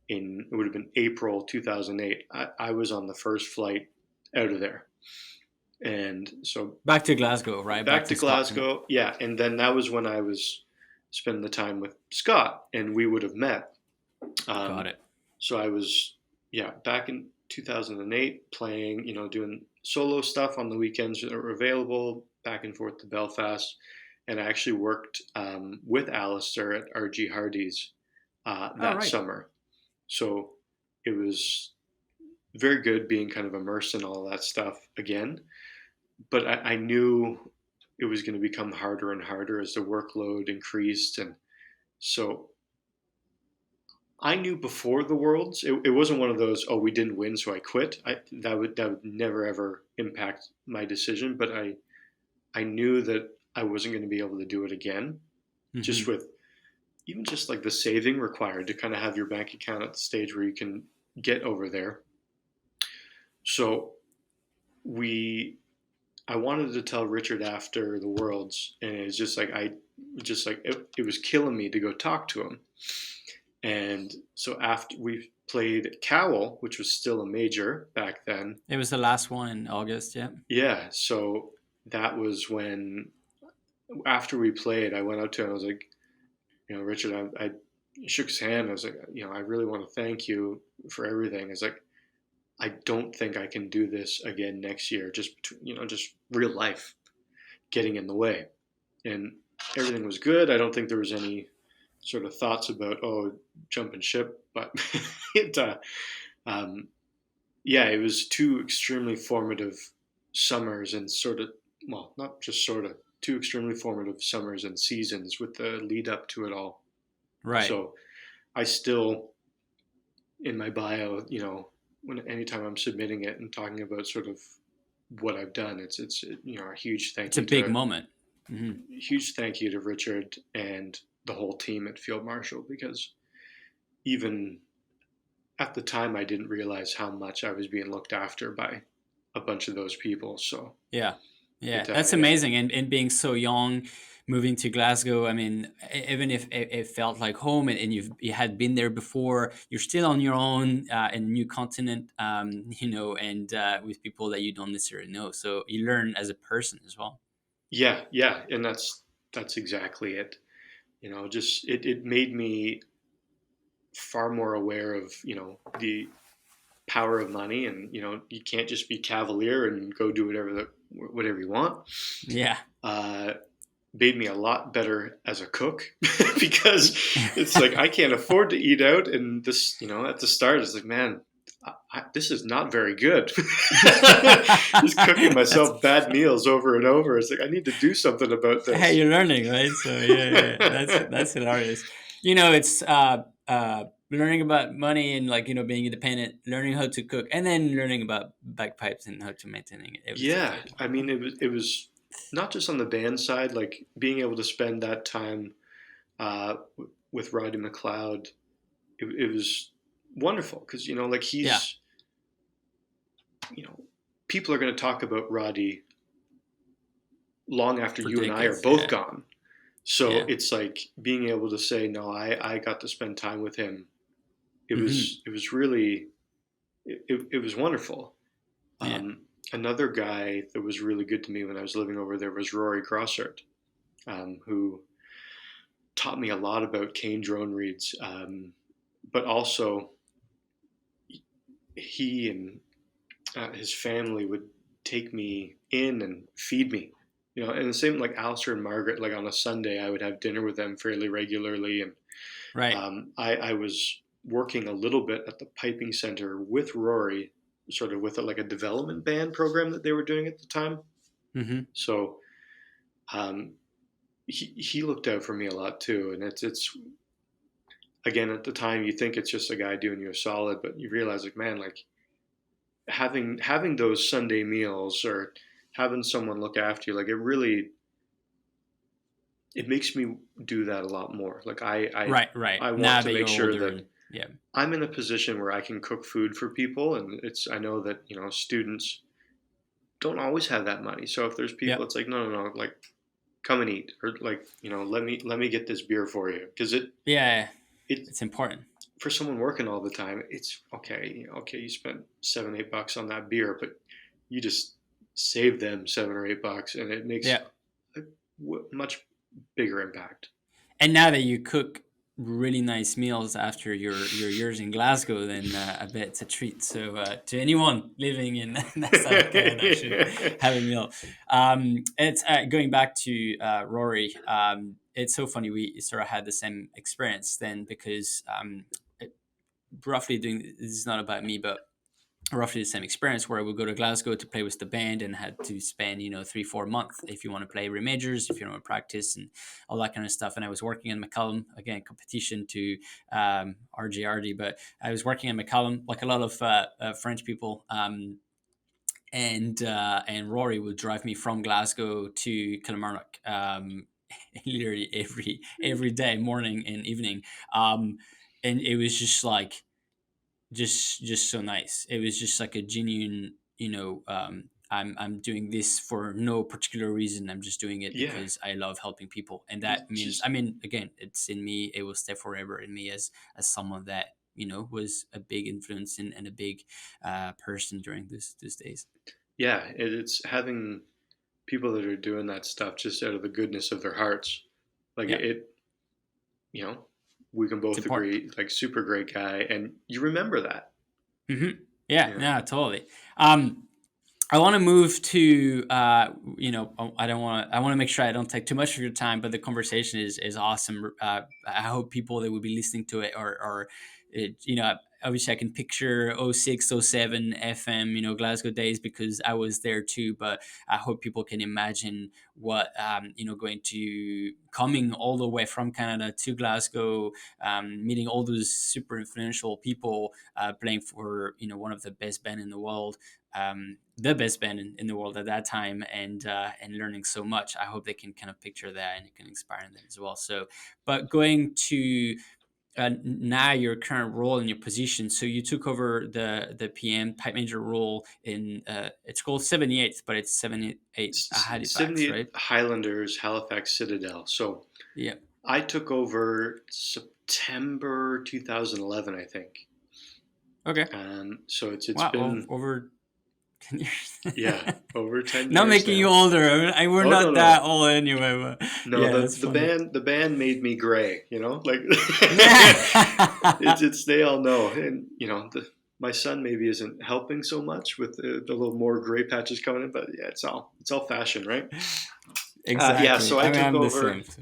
it would have been April 2008, I was on the first flight out of there. And so Back to Glasgow, right? back to Scotland. Glasgow, yeah. And then that was when I was spending the time with Scott, and we would have met. Got it. So I was, back in 2008 playing, doing solo stuff on the weekends that were available, back and forth to Belfast. And I actually worked with Alistair at RG Hardy's that summer. So it was very good being kind of immersed in all that stuff again. But I knew it was going to become harder and harder as the workload increased. And so I knew before the Worlds, it wasn't one of those, oh, we didn't win, so I quit. That would never, ever impact my decision. But I knew that I wasn't going to be able to do it again, just with even just like the saving required to kind of have your bank account at the stage where you can get over there. So I wanted to tell Richard after the Worlds, and it was just like it was killing me to go talk to him. And so after we played Cowell, which was still a major back then. It was the last one in August, yeah. Yeah, so that was when, after we played, I went out to him. I was like, Richard, I shook his hand. I was like, I really want to thank you for everything. It's like, I don't think I can do this again next year. Just real life getting in the way, and everything was good. I don't think there was any sort of thoughts about jumping ship, but it was two extremely formative summers and not just sort of two extremely formative summers and seasons with the lead up to it all. Right. So I still, in my bio, anytime I'm submitting it and talking about sort of what I've done, it's a huge thank you. It's a big moment. Huge thank you to Richard and the whole team at Field Marshal, because even at the time I didn't realize how much I was being looked after by a bunch of those people. So yeah, that's amazing. And being so young, moving to Glasgow, I mean, even if it felt like home and you had been there before, you're still on your own in a new continent, and with people that you don't necessarily know. So you learn as a person as well. Yeah, and that's exactly it. Just it made me far more aware of the power of money, and you can't just be cavalier and go do whatever you want. Yeah. Made me a lot better as a cook because it's like I can't afford to eat out, and this at the start it's like, man, this is not very good. Just cooking myself bad meals over and over. It's like I need to do something about this. Hey, you're learning, right? So yeah. That's hilarious. It's learning about money and being independent, learning how to cook, and then learning about bagpipes and how to maintain it. Yeah, I mean it was not just on the band side, like being able to spend that time with Roddy McLeod. It was wonderful because he's people are going to talk about Roddy long after you and I are both gone. So it's like being able to say, no, I got to spend time with him. It was really, it was wonderful. Another guy that was really good to me when I was living over there was Rory Grossart, who taught me a lot about cane drone reeds, but also he and his family would take me in and feed me. And the same like Alistair and Margaret, like on a Sunday, I would have dinner with them fairly regularly. And I was working a little bit at the piping center with Rory, sort of with a development band program that they were doing at the time. So um, he looked out for me a lot too. And it's again, at the time you think it's just a guy doing you a solid, but you realize like, man, like having those Sunday meals or having someone look after you, like it makes me do that a lot more. Like Right. I want Now to that make you're sure older, that and yeah, I'm in a position where I can cook food for people, and I know that students don't always have that money. So if there's yeah, people, it's like no, like come and eat, or like let me get this beer for you, because yeah. it It's important. for someone working all the time, it's okay. Okay, you spent $7-8 on that beer, but you just save them $7 or $8, and it makes Yeah. a much bigger impact. And now that you cook really nice meals after your years in Glasgow, then I bet it's a treat. So to anyone living in that side of Canada, should have a meal. It's going back to Rory. It's so funny. We sort of had the same experience then, because roughly doing this is not about me, but roughly the same experience, where I would go to Glasgow to play with the band and had to spend 3-4 months if you want to play re-majors, if you want to practice and all that kind of stuff. And I was working in McCallum, again, competition to RJRD, but I was working in McCallum like a lot of French people. And Rory would drive me from Glasgow to Kilmarnock, literally every day, morning and evening. And it was just like just so nice. It was just like a genuine, I'm doing this for no particular reason. I'm just doing it Yeah, because I love helping people, and it's that means, just again, it's in me. It will stay forever in me as someone that was a big influence and a big person during these days. yeah, it's having people that are doing that stuff just out of the goodness of their hearts. Like Yeah, you know, we can it's both important. agree, like super great guy, and you remember that. Yeah, You know, no, totally. I want to move to I don't want to, I want to make sure I don't take too much of your time, but the conversation is awesome. I hope people that will be listening to it or obviously I can picture '06, '07 FM, Glasgow days, because I was there too, but I hope people can imagine what going to coming all the way from Canada to Glasgow, meeting all those super influential people, playing for one of the best band in the world, the best band in the world at that time, and learning so much. I hope they can kind of picture that and it can inspire them as well. So, but going to now your current role and your position. So you took over the PM pipe major role in it's called 78th, but it's 78th Halifax, 78 right? Highlanders Halifax Citadel. So Yeah. I took over September 2011, I think. Okay. So it's Wow. been Over 10 years. yeah, over 10 Not years making you now. older. We're Oh no not that no old anyway. But no, yeah, the that's the funny. band made me gray. Like it's they all know, and my son maybe isn't helping so much with the little more gray patches coming in, but yeah, it's all fashion, right? Yeah, Exactly. so I I mean, took I'm the over. same. So.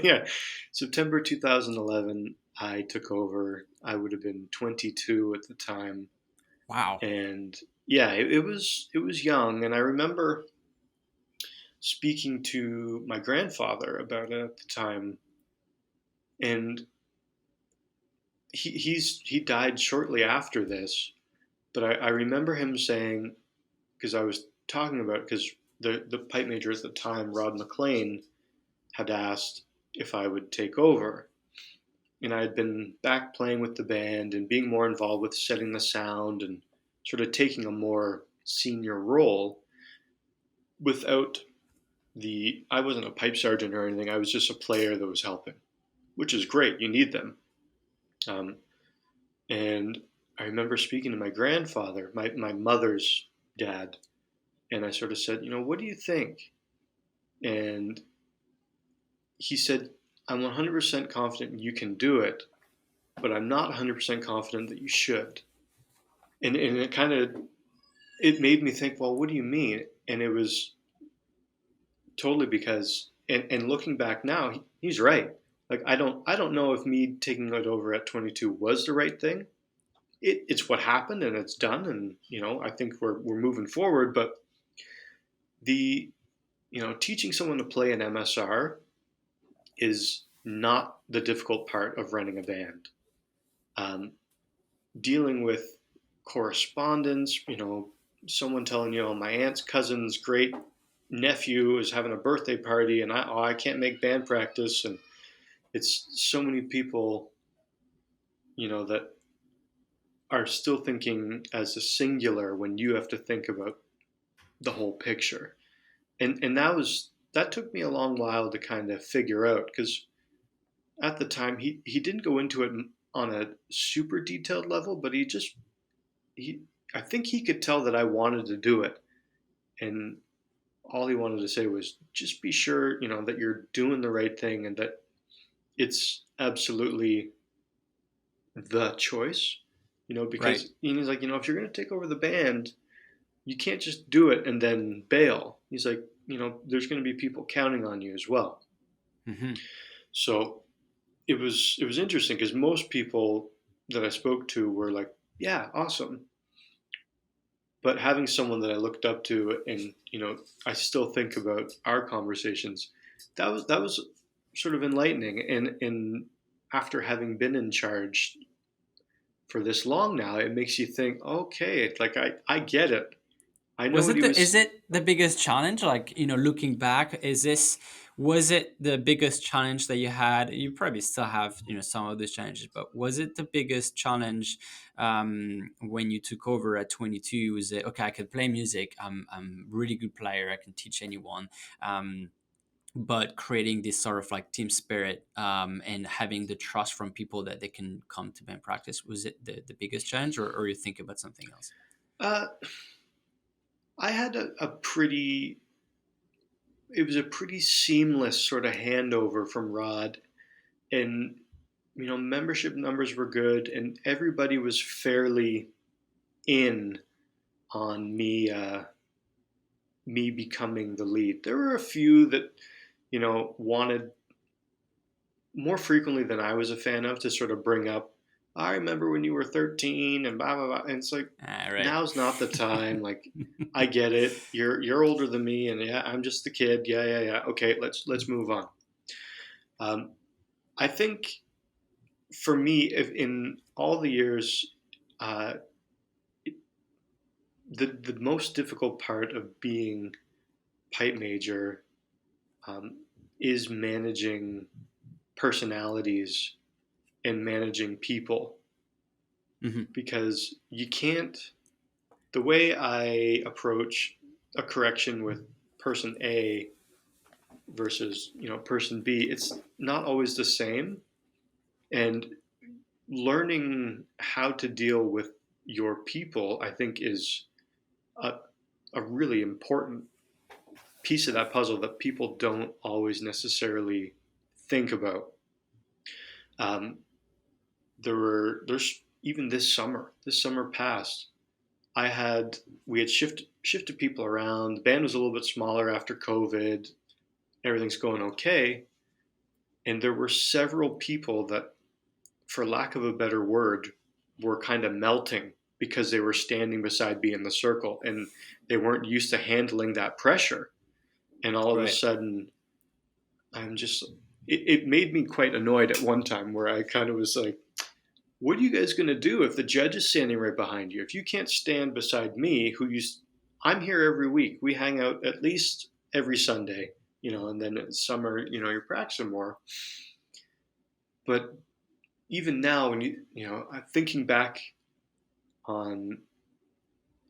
Yeah, September 2011. I took over. I would have been 22 at the time, Wow. and yeah, it was young, and I remember speaking to my grandfather about it at the time, and he died shortly after this, but I remember him saying, because I was talking about, because the pipe major at the time, Rod McLean, had asked if I would take over. And I had been back playing with the band and being more involved with setting the sound and sort of taking a more senior role without I wasn't a pipe sergeant or anything. I was just a player that was helping, which is great. You need them. Um, and I remember speaking to my grandfather, my mother's dad, and I sort of said, what do you think? And he said, I'm 100% confident you can do it, but I'm not 100% confident that you should. And it made me think, well, what do you mean? And it was totally because, and looking back now, he's right. Like I don't know if me taking it over at 22 was the right thing. It's what happened and it's done, and I think we're moving forward. But the teaching someone to play an MSR is not the difficult part of running a band. Um, Dealing with correspondence, someone telling you, oh, my aunt's cousin's great nephew is having a birthday party, and I can't make band practice, and it's so many people, that are still thinking as a singular when you have to think about the whole picture. And that took me a long while to kind of figure out, because at the time he didn't go into it on a super detailed level, but he I think he could tell that I wanted to do it, and all he wanted to say was just be sure that you're doing the right thing and that it's absolutely the choice, Right. because he's like, if you're going to take over the band, you can't just do it and then bail. He's like, there's going to be people counting on you as well. Hmm. So it was interesting, because most people that I spoke to were like, yeah, awesome. But having someone that I looked up to, and I still think about our conversations, that was sort of enlightening. And after having been in charge for this long now, it makes you think, okay, it's like I get it. I know what he Is was. it the biggest challenge? Like, looking back, was it the biggest challenge that you had? You probably still have, some of those challenges, but was it the biggest challenge when you took over at 22? Was it, okay, I can play music. I'm a really good player. I can teach anyone. Um, but creating this sort of like team spirit and having the trust from people that they can come to band practice, was it the biggest challenge, or you think about something else? Uh, I had it was a pretty seamless sort of handover from Rod, and membership numbers were good, and everybody was fairly in on me becoming the lead. There were a few that wanted more frequently than I was a fan of to sort of bring up, I remember when you were 13 and blah blah blah. And it's like, Ah, right. now's not the time. Like, I get it. You're older than me, and yeah, I'm just the kid. Yeah, yeah, yeah. Okay, let's move on. Um, I think for me, if in all the years, uh, the most difficult part of being pipe major um, is managing personalities and managing people, Hmm. because you can't. The way I approach a correction with person A versus person B, it's not always the same, and learning how to deal with your people, I think, is a, a really important piece of that puzzle that people don't always necessarily think about. Um, there's even this summer past, we had shifted people around. The band was a little bit smaller after COVID. Everything's going okay, and there were several people that, for lack of a better word, were kind of melting because they were standing beside me in the circle, and they weren't used to handling that pressure. And all of a Right. sudden, I'm just, it made me quite annoyed at one time, where I kind of was like, what are you guys going to do if the judge is standing right behind you? If you can't stand beside me, I'm here every week. We hang out at least every Sunday, and then in summer, you're practicing more. But even now, when I'm thinking back on,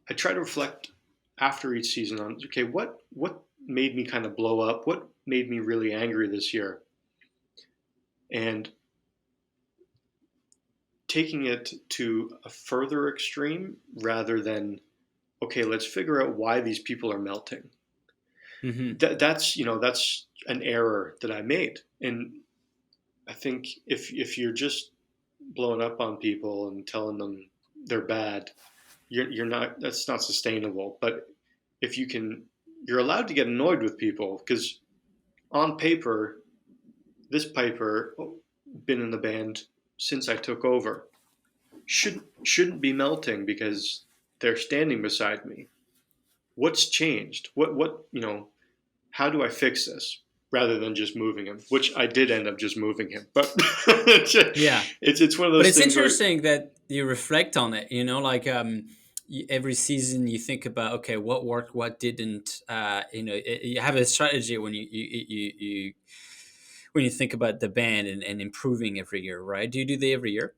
I try to reflect after each season on, okay, what made me kind of blow up? What made me really angry this year? And taking it to a further extreme, rather than, okay, let's figure out why these people are melting. Hmm. That's an error that I made, and I think if you're just blowing up on people and telling them they're bad, you're not. That's not sustainable. But if you're allowed to get annoyed with people, because on paper, this piper, been in the band since I took over, shouldn't be melting because they're standing beside me. What's changed? What how do I fix this? Rather than just moving him, which I did end up just moving him. But Yeah. it's one of But those it's things where, interesting that you reflect on it, like every season you think about, okay, what worked, what didn't. You have a strategy when you when you think about the band and improving every year, right? Do you do that every year?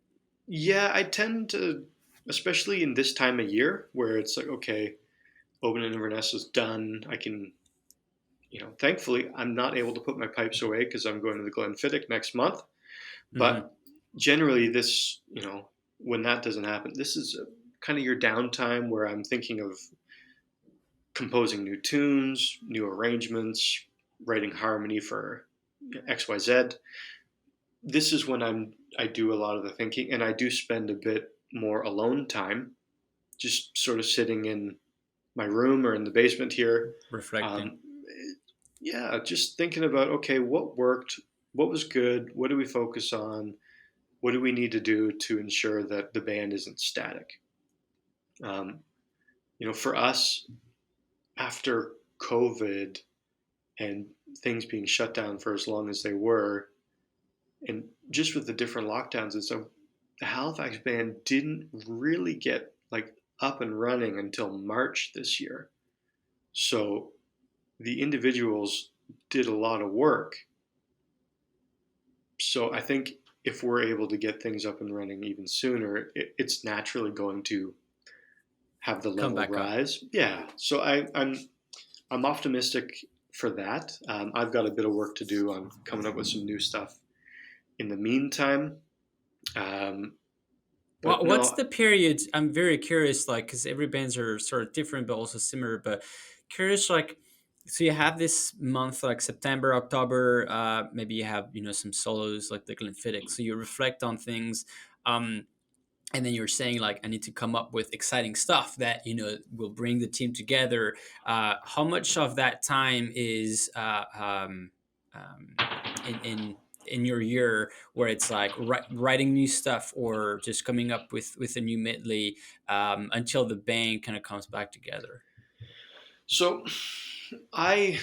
yeah, I tend to, especially in this time of year where it's like, okay, Open and Inverness is done. I can, thankfully, I'm not able to put my pipes away because I'm going to the Glenfiddich next month. Mm-hmm. But generally, this, when that doesn't happen, this is kind of your downtime where I'm thinking of composing new tunes, new arrangements, writing harmony for XYZ. This is when I do a lot of the thinking, and I do spend a bit more alone time, just sort of sitting in my room or in the basement here. Reflecting. Um, yeah, just thinking about, okay, what worked, what was good, what do we focus on, what do we need to do to ensure that the band isn't static. Um, for us, after COVID and things being shut down for as long as they were, and just with the different lockdowns and stuff, the Halifax band didn't really get like up and running until March this year. So the individuals did a lot of work. So I think if we're able to get things up and running even sooner, it's naturally going to have the Come level back up. rise. Yeah. So I'm optimistic for that. I've got a bit of work to do on coming up with some new stuff in the meantime. Um, but What's no, the period? I'm very curious, like, because every bands are sort of different, but also similar. But curious, like, so you have this month, like September, October. Maybe you have some solos like the Glenfiddich. So you reflect on things, um, and then you're saying like, I need to come up with exciting stuff that will bring the team together. How much of that time is um, in your year where it's like writing new stuff or just coming up with a new medley until the band kind of comes back together? so I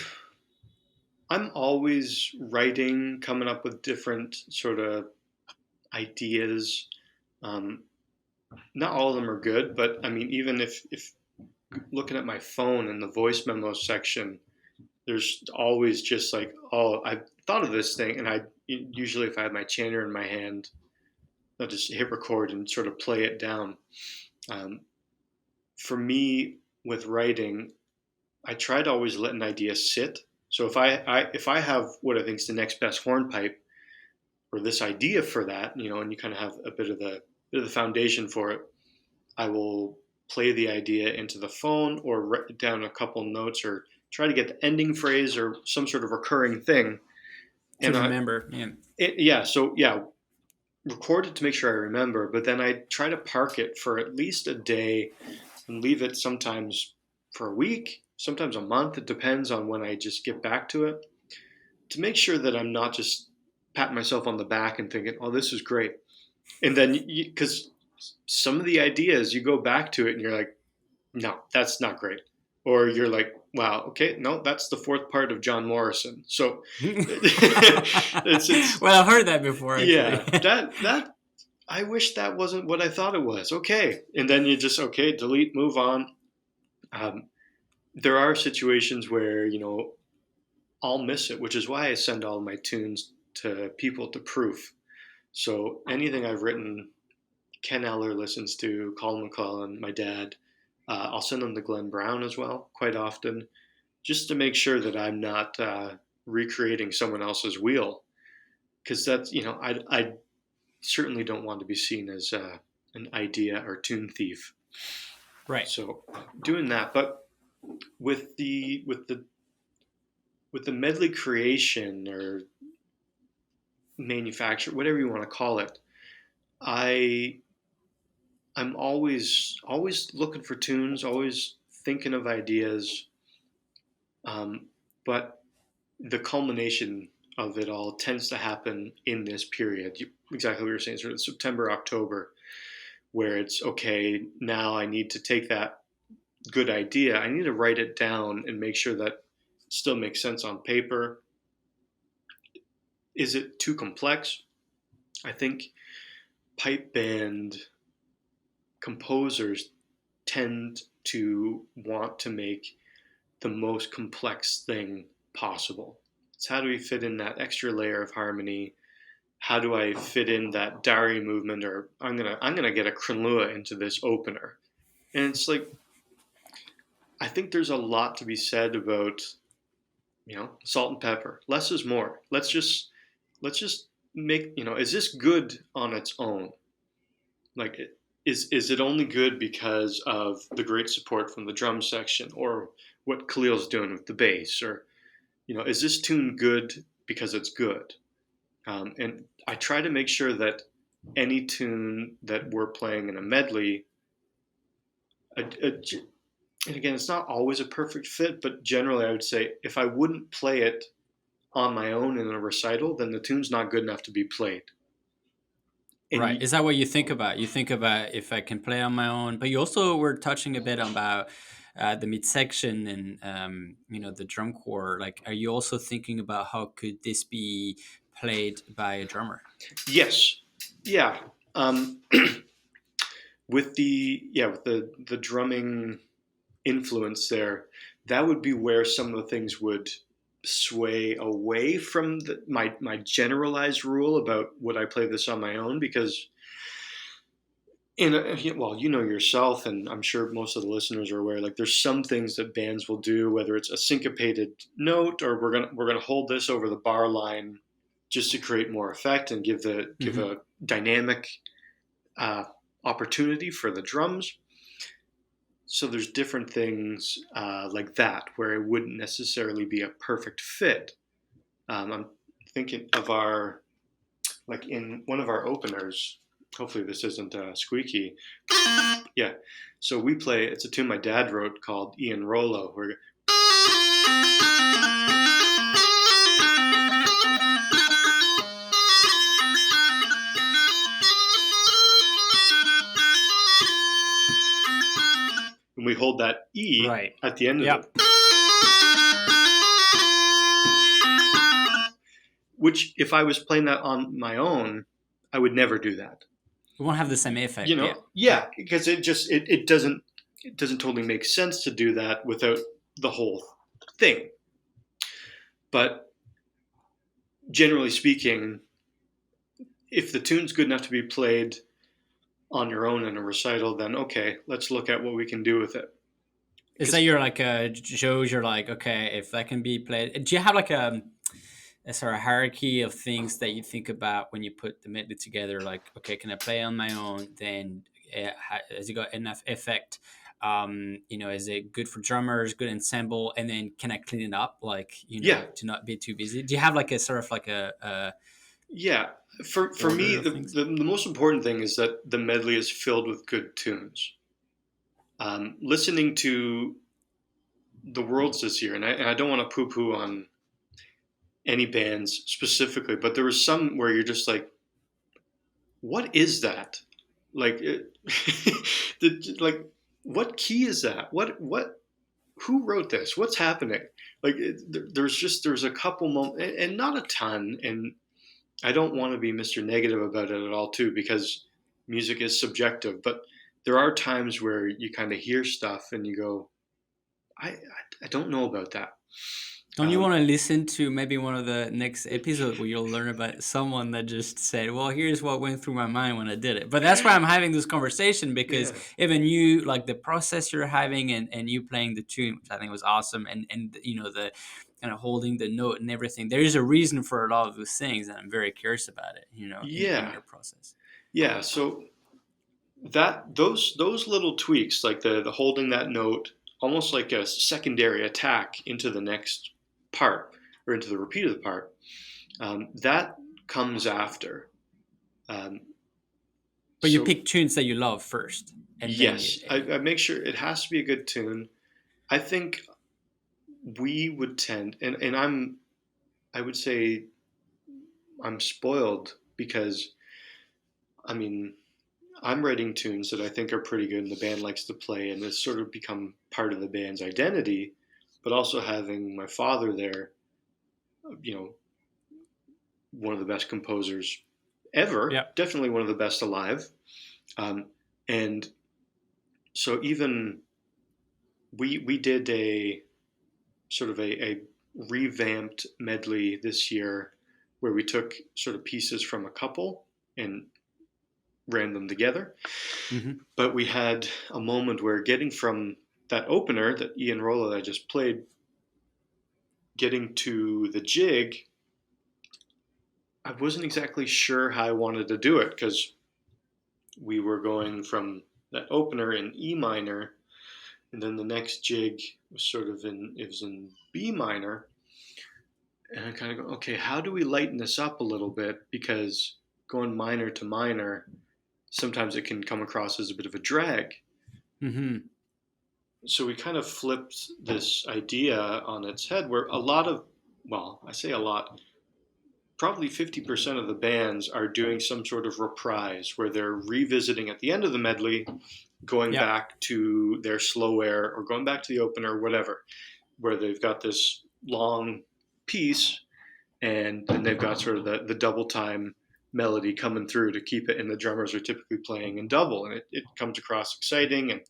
I'm always writing, coming up with different sort of ideas. Um, Not all of them are good, but I mean, even if looking at my phone in the voice memo section, there's always just like, oh, I thought of this thing, and I usually if I have my chanter in my hand, I'll just hit record and sort of play it down. Um, for me, with writing, I try to always let an idea sit. So if I have what I think is the next best hornpipe or this idea for that, and you kind of have a bit of the foundation for it, I will play the idea into the phone or write down a couple notes or try to get the ending phrase or some sort of recurring thing. To And remember, yeah. record it to make sure I remember. But then I try to park it for at least a day and leave it sometimes for a week, sometimes a month. It depends on when I just get back to it to make sure that I'm not just patting myself on the back and thinking, "Oh, this is great," and then because some of the ideas you go back to it and you're like, no, that's not great. Or you're like, wow, okay, no, that's the fourth part of John Morrison. So it's Well, I've heard that before, actually. yeah, that I wish that wasn't what I thought it was. Okay, and then you just okay, delete, move on. Um, there are situations where I'll miss it, which is why I send all my tunes to people to proof. So anything I've written, Ken Eller listens to, Colin McClellan, my dad. I'll send them to Glenn Brown as well, quite often, just to make sure that I'm not recreating someone else's wheel. Because that's, I certainly don't want to be seen as an idea or tune thief. Right. So doing that, but with the with the with the medley creation or manufacture, whatever you want to call it, I I'm always looking for tunes, always thinking of ideas. Um, but the culmination of it all tends to happen in this period. Exactly what you're saying, sort of September, October, where it's okay. Now I need to take that good idea. I need to write it down and make sure that still make sense on paper. Is it too complex? I think pipe band composers tend to want to make the most complex thing possible. It's how do we fit in that extra layer of harmony? How do I fit in that Dari movement, or I'm gonna get a Krenlua into this opener? And it's like, I think there's a lot to be said about, salt and pepper. Less is more. Let's just make, is this good on its own? Like, is it only good because of the great support from the drum section, or what Khalil's doing with the bass, or is this tune good because it's good? And I try to make sure that any tune that we're playing in a medley, and again, it's not always a perfect fit, but generally I would say if I wouldn't play it on my own in a recital, then the tune's not good enough to be played. And Right. Is that what you think about? You think about if I can play on my own, but you also were touching a bit about the midsection and the drum corps. Like, are you also thinking about how could this be played by a drummer? Yes, yeah. With the drumming influence there, that would be where some of the things would sway away from my generalized rule about would I play this on my own, because well, yourself, and I'm sure most of the listeners are aware, like there's some things that bands will do, whether it's a syncopated note or we're gonna hold this over the bar line just to create more effect and give a dynamic opportunity for the drums. So there's different things like that where it wouldn't necessarily be a perfect fit. I'm thinking of in one of our openers. Hopefully this isn't squeaky. Yeah. So we play. It's a tune my dad wrote called Ian Rollo. And we hold that E right at the end of it. Which, if I was playing that on my own, I would never do that. It won't have the same effect. Yeah, because it doesn't totally make sense to do that without the whole thing. But generally speaking, if the tune's good enough to be played on your own in a recital, then okay, let's look at what we can do with it. Is that your shows? You're like, okay, if that can be played. Do you have like a sort of hierarchy of things that you think about when you put the medley together? Like, okay, can I play on my own? Then has it got enough effect? Is it good for drummers, good ensemble? And then can I clean it up? Like, to not be too busy. Do you have like a sort of like a yeah. For me, the most important thing is that the medley is filled with good tunes. Listening to the Worlds this year, and I don't want to poo-poo on any bands specifically, but there was some where you're just like, what is that? Like, like, what key is that? Who wrote this? What's happening? Like, there's a couple moments, and not a ton, and I don't want to be Mr. Negative about it at all, too, because music is subjective, but there are times where you kind of hear stuff and you go, I don't know about that. Don't you want to listen to maybe one of the next episodes where you'll learn about someone that just said, well, here's what went through my mind when I did it. But that's why I'm having this conversation, because even you, like the process you're having and you playing the tune, which I think was awesome, and the kind of holding the note and everything, there is a reason for a lot of those things, and I'm very curious about it, in your process. Yeah, so those little tweaks, like the holding that note, almost like a secondary attack into the next part or into the repeat of the part, that comes after. But you pick tunes that you love first. And yes, I make sure it has to be a good tune. I think we would tend, and I would say I'm spoiled because, I mean, I'm writing tunes that I think are pretty good and the band likes to play, and it's sort of become part of the band's identity. but also having my father there, one of the best composers ever, Yeah. definitely one of the best alive. And so even we did a sort of a revamped medley this year where we took sort of pieces from a couple and ran them together. Mm-hmm. But we had a moment where getting from that opener, that Ian Rolla that I just played, getting to the jig, I wasn't exactly sure how I wanted to do it because we were going from that opener in E minor, and then the next jig was sort of in B minor, and I kind of go, okay, how do we lighten this up a little bit? Because going minor to minor, sometimes it can come across as a bit of a drag. Mm-hmm. So we kind of flipped this idea on its head where a lot of, well, I say a lot, probably 50% of the bands are doing some sort of reprise where they're revisiting at the end of the medley, going back to their slow air or going back to the opener or whatever, where they've got this long piece and then they've got sort of the double time melody coming through to keep it, and the drummers are typically playing in double, and it comes across exciting, and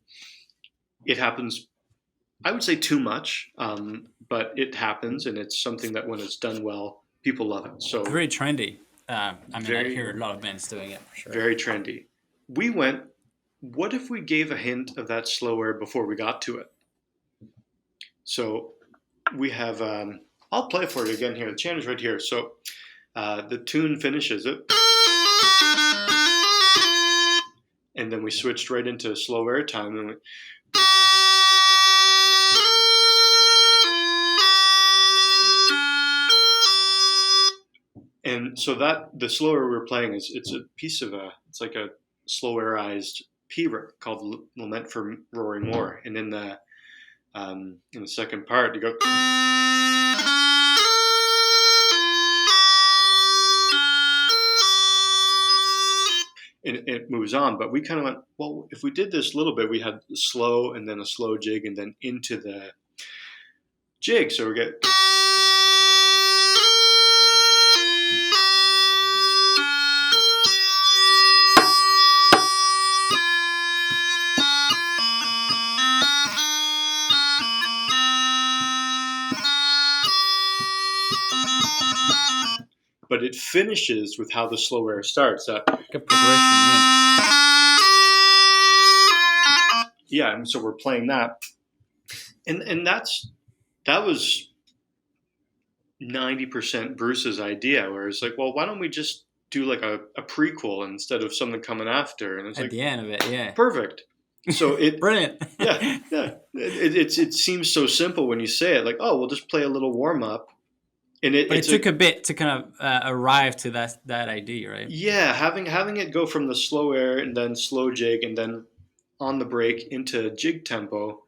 it happens, I would say, too much, but it happens, and it's something that when it's done well, people love it. So It's very trendy. I very, hear a lot of bands doing it for sure. very trendy. We went, what if we gave a hint of that slower before we got to it? So we have, I'll play for you again here. The chant is right here. So the tune finishes it. And then we switched right into slow air time. And And so that the slower we're playing it's a piece of it's like a slow airized P called Lament for Roaring Moor, and in the second part you go, and it moves on. But we kind of went, well, if we did this a little bit, we had slow and then a slow jig and then into the jig, so we get. But it finishes with how the slow air starts. Good progression, yeah, and so we're playing that, and that was 90% Bruce's idea, where it's like, well, why don't we just do like a prequel instead of something coming after? And it's at like, the end of it, yeah, perfect. So it brilliant. yeah. It seems so simple when you say it, like, oh, we'll just play a little warm up. And but it took a bit to kind of arrive to that idea, right? Yeah, having it go from the slow air and then slow jig and then on the break into jig tempo,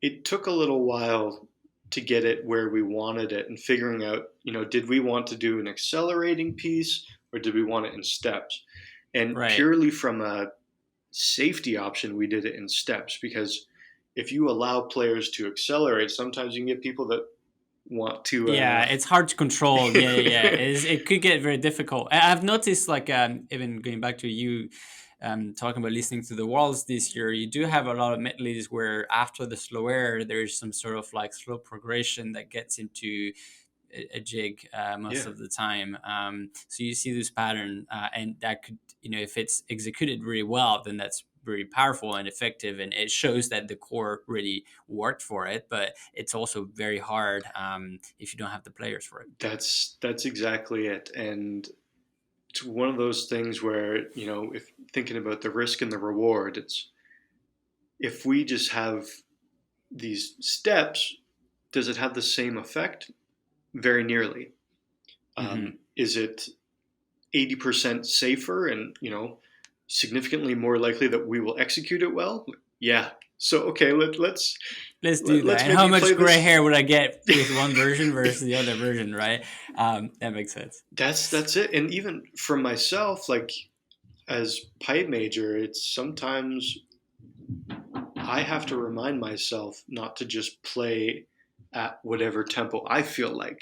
it took a little while to get it where we wanted it, and figuring out, did we want to do an accelerating piece or did we want it in steps? And purely from a safety option, we did it in steps, because if you allow players to accelerate, sometimes you can get people that want to it's hard to control. It could get very difficult. I've noticed, like, even going back to you talking about listening to the walls this year, you do have a lot of medleys where after the slow air there's some sort of like slow progression that gets into a jig most of the time. So you see this pattern, and that could, if it's executed really well, then that's very powerful and effective, and it shows that the core really worked for it. But it's also very hard if you don't have the players for it. That's exactly it. And it's one of those things where, if thinking about the risk and the reward, it's, if we just have these steps, does it have the same effect? Very nearly. Is it 80% safer and, significantly more likely that we will execute it well? Yeah. So, okay, let's do that. And how much gray hair would I get with one version versus the other version, right? That makes sense. That's it. And even for myself, like as pipe major, it's sometimes I have to remind myself not to just play at whatever tempo I feel like.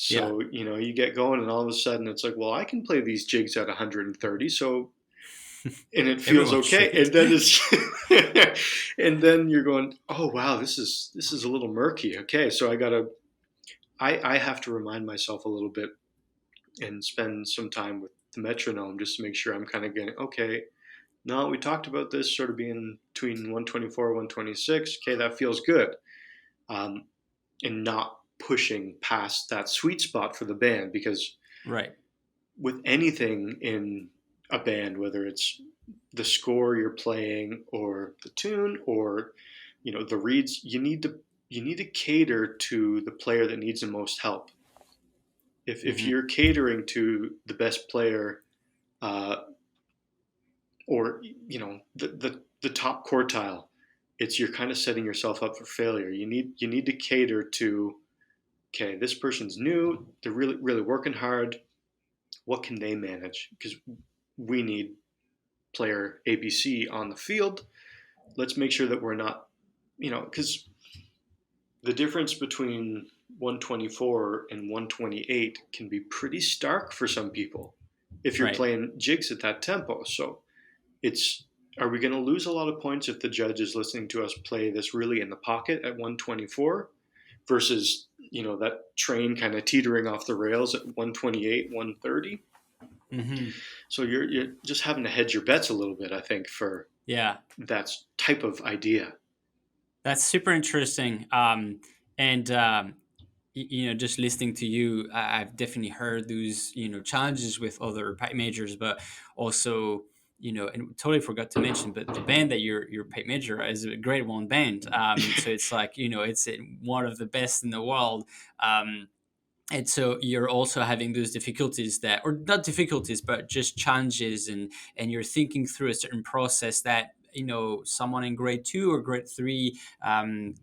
Yeah. So, you get going and all of a sudden it's like, well, I can play these jigs at 130. So, and it feels Everyone okay. should. And then and then you're going, oh, wow, this is a little murky. Okay. So I have to remind myself a little bit and spend some time with the metronome just to make sure I'm kind of getting, okay, no, we talked about this sort of being between 124, 126. Okay. That feels good. Um, and not pushing past that sweet spot for the band, because Right. with anything in a band, whether it's the score you're playing or the tune or the reeds, you need to cater to the player that needs the most help. If Hmm. you're catering to the best player, uh, or the top quartile, you're kind of setting yourself up for failure. You need to cater to, okay, this person's new, they're really really working hard. What can they manage? Because we need player ABC on the field. Let's make sure that we're not, because the difference between 124 and 128 can be pretty stark for some people if you're Right. playing jigs at that tempo. So it's, are we going to lose a lot of points if the judge is listening to us play this really in the pocket at 124 versus that train kind of teetering off the rails at 128, 130? Hmm. So you're just having to hedge your bets a little bit, I think, for Yeah. that type of idea. That's super interesting. And just listening to you, I've definitely heard those, challenges with other pipe majors, but also, and totally forgot to mention, but the band that your pipe major is a grade one band. So it's like, it's one of the best in the world. And so you're also having those difficulties that, or not difficulties, but just challenges, and you're thinking through a certain process that someone in grade two or grade three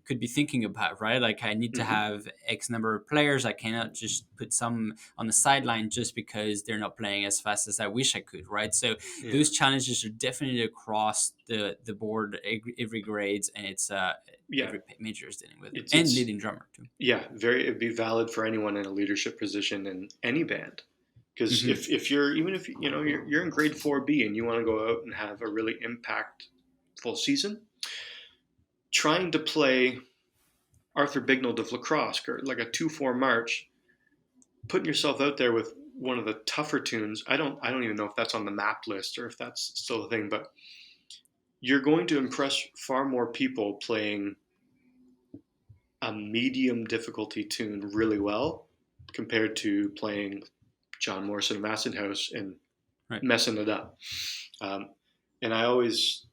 could be thinking about, right? Like, I need to Hmm. have X number of players. I cannot just put some on the sideline just because they're not playing as fast as I wish I could, right? So Yeah, those challenges are definitely across the board, every grades, and it's yeah. every major is dealing with it, and It's leading drummer too. yeah, it'd be valid for anyone in a leadership position in any band. Because Hmm. if you're, even if you're in grade 4B and you want to go out and have a really impactful season, trying to play Arthur Bignell de Lacrosse or like a 2/4 march, putting yourself out there with one of the tougher tunes. I don't even know if that's on the map list or if that's still a thing, but you're going to impress far more people playing a medium difficulty tune really well compared to playing John Morrison of Masson House and Right. messing it up. Um, and I always,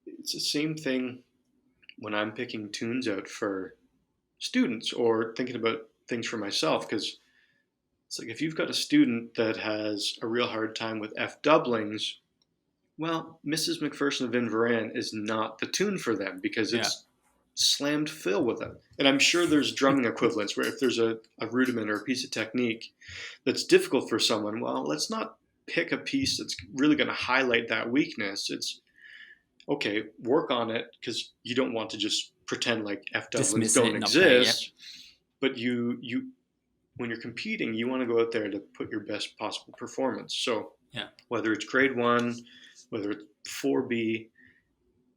it's the same thing when I'm picking tunes out for students or thinking about things for myself, because it's like if you've got a student that has a real hard time with F doublings, well, Mrs. McPherson of Inveran is not the tune for them because Yeah. it's slammed fill with it. And I'm sure there's drumming equivalents where if there's a rudiment or a piece of technique that's difficult for someone, well, let's not pick a piece that's really going to highlight that weakness. It's okay, work on it, because you don't want to just pretend like F doublings Dismiss it don't and not play. Yep. exist. But you when you're competing, you want to go out there to put your best possible performance. So Yeah. whether it's grade one, whether it's 4B,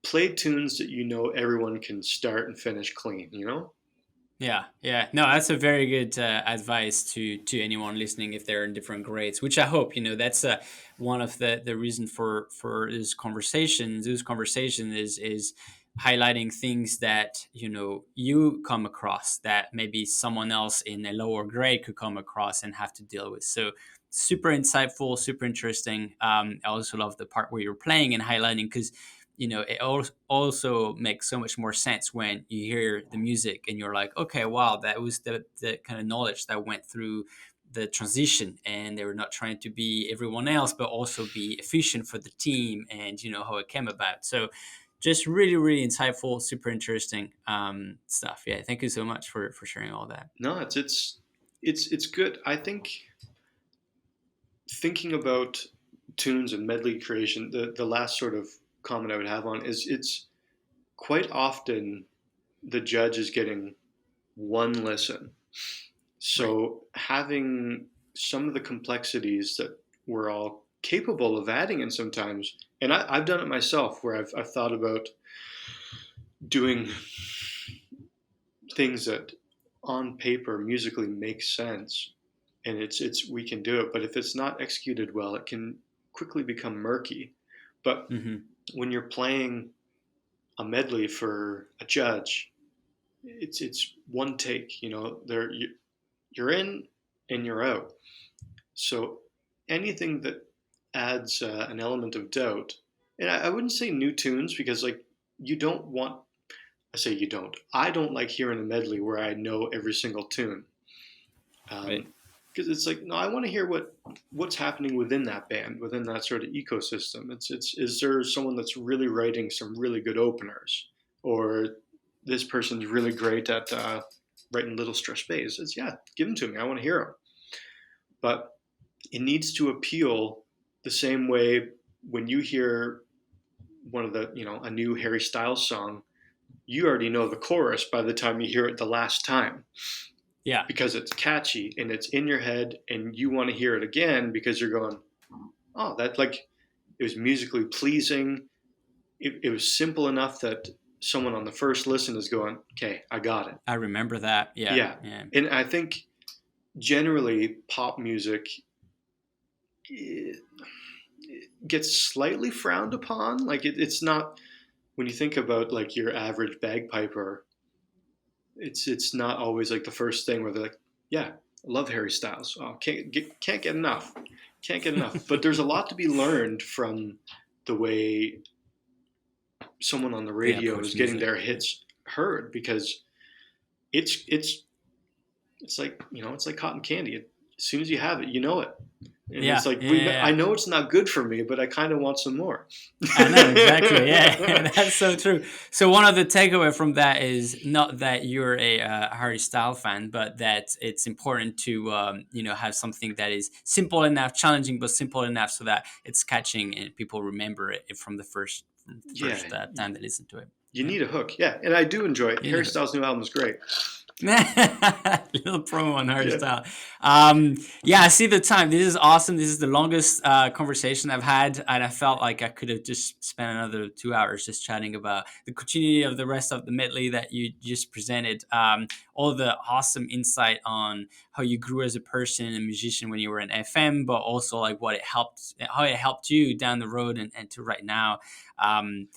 play tunes that everyone can start and finish clean. Yeah. Yeah. No, that's a very good advice to anyone listening if they're in different grades. Which I hope that's one of the reason for this conversation. This conversation is highlighting things that you come across that maybe someone else in a lower grade could come across and have to deal with. So super insightful, super interesting. I also love the part where you're playing and highlighting, because it also makes so much more sense when you hear the music and you're like, okay, wow, that was the kind of knowledge that went through the transition, and they were not trying to be everyone else but also be efficient for the team, and how it came about. So just really really insightful, super interesting stuff. Yeah, thank you so much for sharing all that. No, it's good. I think thinking about tunes and medley creation, the last sort of comment I would have on is quite often the judge is getting one listen. Right. So having some of the complexities that we're all capable of adding in sometimes, and I've done it myself where I've thought about doing things that on paper musically make sense, and it's we can do it, but if it's not executed well, it can quickly become murky. But Mm-hmm. when you're playing a medley for a judge, it's one take. You're in and you're out. So anything that adds an element of doubt, and I wouldn't say new tunes because like you don't want. I say you don't. I don't like hearing a medley where I know every single tune. Right. Because it's like no, I want to hear what's happening within that band, within that sort of ecosystem. It's is there someone that's really writing some really good openers, or this person's really great at writing little stretch bass? It's yeah, give them to me. I want to hear them, but it needs to appeal the same way when you hear one of the a new Harry Styles song. You already know the chorus by the time you hear it the last time Yeah, because it's catchy and it's in your head and you want to hear it again because you're going, oh, that like it was musically pleasing. It was simple enough that someone on the first listen is going, okay, I got it. I remember that. Yeah, Yeah. yeah. And I think generally pop music it gets slightly frowned upon. Like it's not, when you think about like your average bagpiper, it's not always like the first thing where they're like, yeah, I love Harry Styles. Oh, can't get enough, can't get enough. But there's a lot to be learned from the way someone on the They radio is approach getting music. their hits heard because it's it's it's like it's like cotton candy. As soon as you have it, you know it, and it's Yeah, like yeah, yeah, I yeah. know it's not good for me, but I kind of want some more. I know exactly. Yeah, that's so true. So one of the takeaway from that is not that you're a Harry Style fan, but that it's important to have something that is simple enough, challenging but simple enough, so that it's catching and people remember it from the Yeah, first time they listen to it. you Yeah, need a hook. Yeah, and I do enjoy it. you Harry know. Styles' new album is great. Little promo on her Yeah. style. Yeah, I see the time. This is awesome. This is the longest conversation I've had, and I felt like I could have just spent another 2 hours just chatting about the continuity of the rest of the medley that you just presented. All the awesome insight on how you grew as a person and musician when you were in FM, but also like how it helped you down the road and to right now. Um,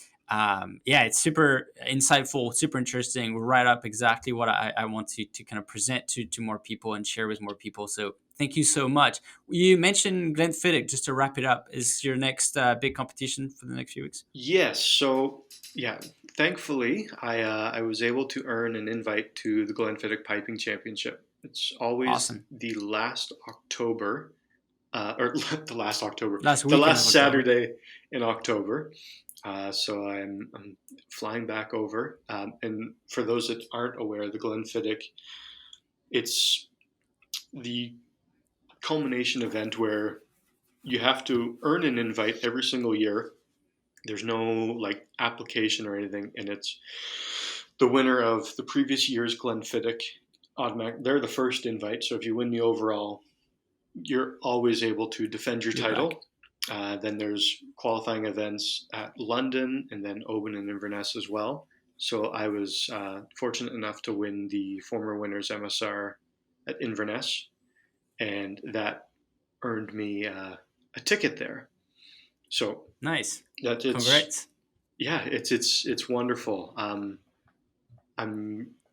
yeah, it's super insightful, super interesting. We're right up exactly what I want to kind of present to more people and share with more people. So thank you so much. You mentioned Glenfiddich, just to wrap it up. Is your next big competition for the next few weeks? Yes. So yeah, thankfully I was able to earn an invite to the Glenfiddich Piping Championship. It's always Awesome. the last October, or the last October, Last the weekend of last October. Saturday in October. So I'm flying back over. And for those that aren't aware, the Glenfiddich, it's the culmination event where you have to earn an invite every single year. There's no like application or anything, and it's the winner of the previous year's Glenfiddich automatic. They're the first invite, so if you win the overall, you're always able to defend your You're back. title. Then there's qualifying events at London and then Oban and Inverness as well. So I was fortunate enough to win the former winners MSR at Inverness, and that earned me a ticket there. So Nice. that it's Congrats. yeah, it's wonderful. I'm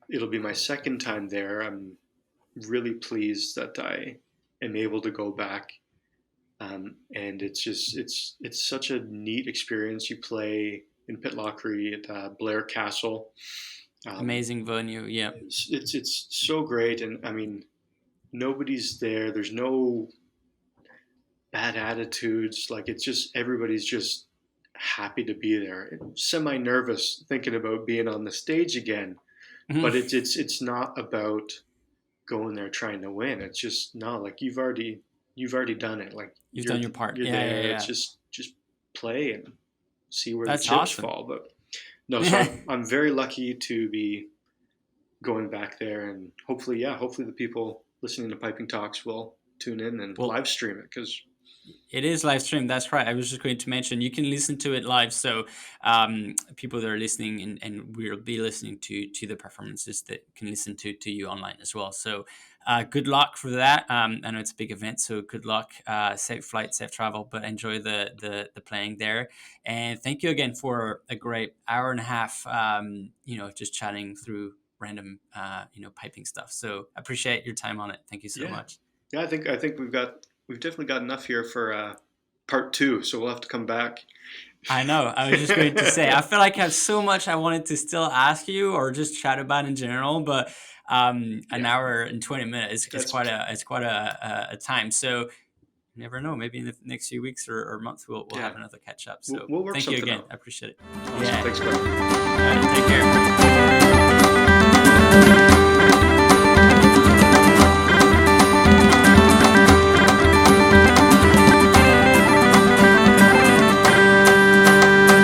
it'll be my second time there. I'm really pleased that I am able to go back. And it's just it's such a neat experience. You play in Pitlochry at Blair Castle. Um, Amazing venue. Yeah. it's so great, and I mean nobody's there. There's no bad attitudes. Like it's just everybody's just happy to be there. Semi nervous thinking about being on the stage again, but Mhm. it's not about going there trying to win. It's just no, like you've already done it. Like You've done your part. you're Yeah, yeah, there. It's yeah. just play and see where the That's chips awesome. fall. But No, so I'm very lucky to be going back there, and hopefully the people listening to Piping Talks will tune in and Well, live stream it, because it is live stream. That's right. I was just going to mention you can listen to it live. So people that are listening and we'll be listening to the performances that can listen to you online as well. So good luck for that. I know it's a big event, so good luck. Safe flight, safe travel, but enjoy the playing there. And thank you again for a great hour and a half. Just chatting through random piping stuff. So appreciate your time on it. Thank you so yeah, much. yeah. I think we've definitely got enough here for part two. So we'll have to come back. I know. I was just going to say, I feel like I have so much I wanted to still ask you or just chat about in general, but an Yeah, hour and 20 minutes is that's quite a time. So you never know. Maybe in the next few weeks or months we'll yeah. have another catch up. We'll, So we'll work thank you something again. out. I appreciate it. Awesome. Yeah. Thanks, buddy. Take care.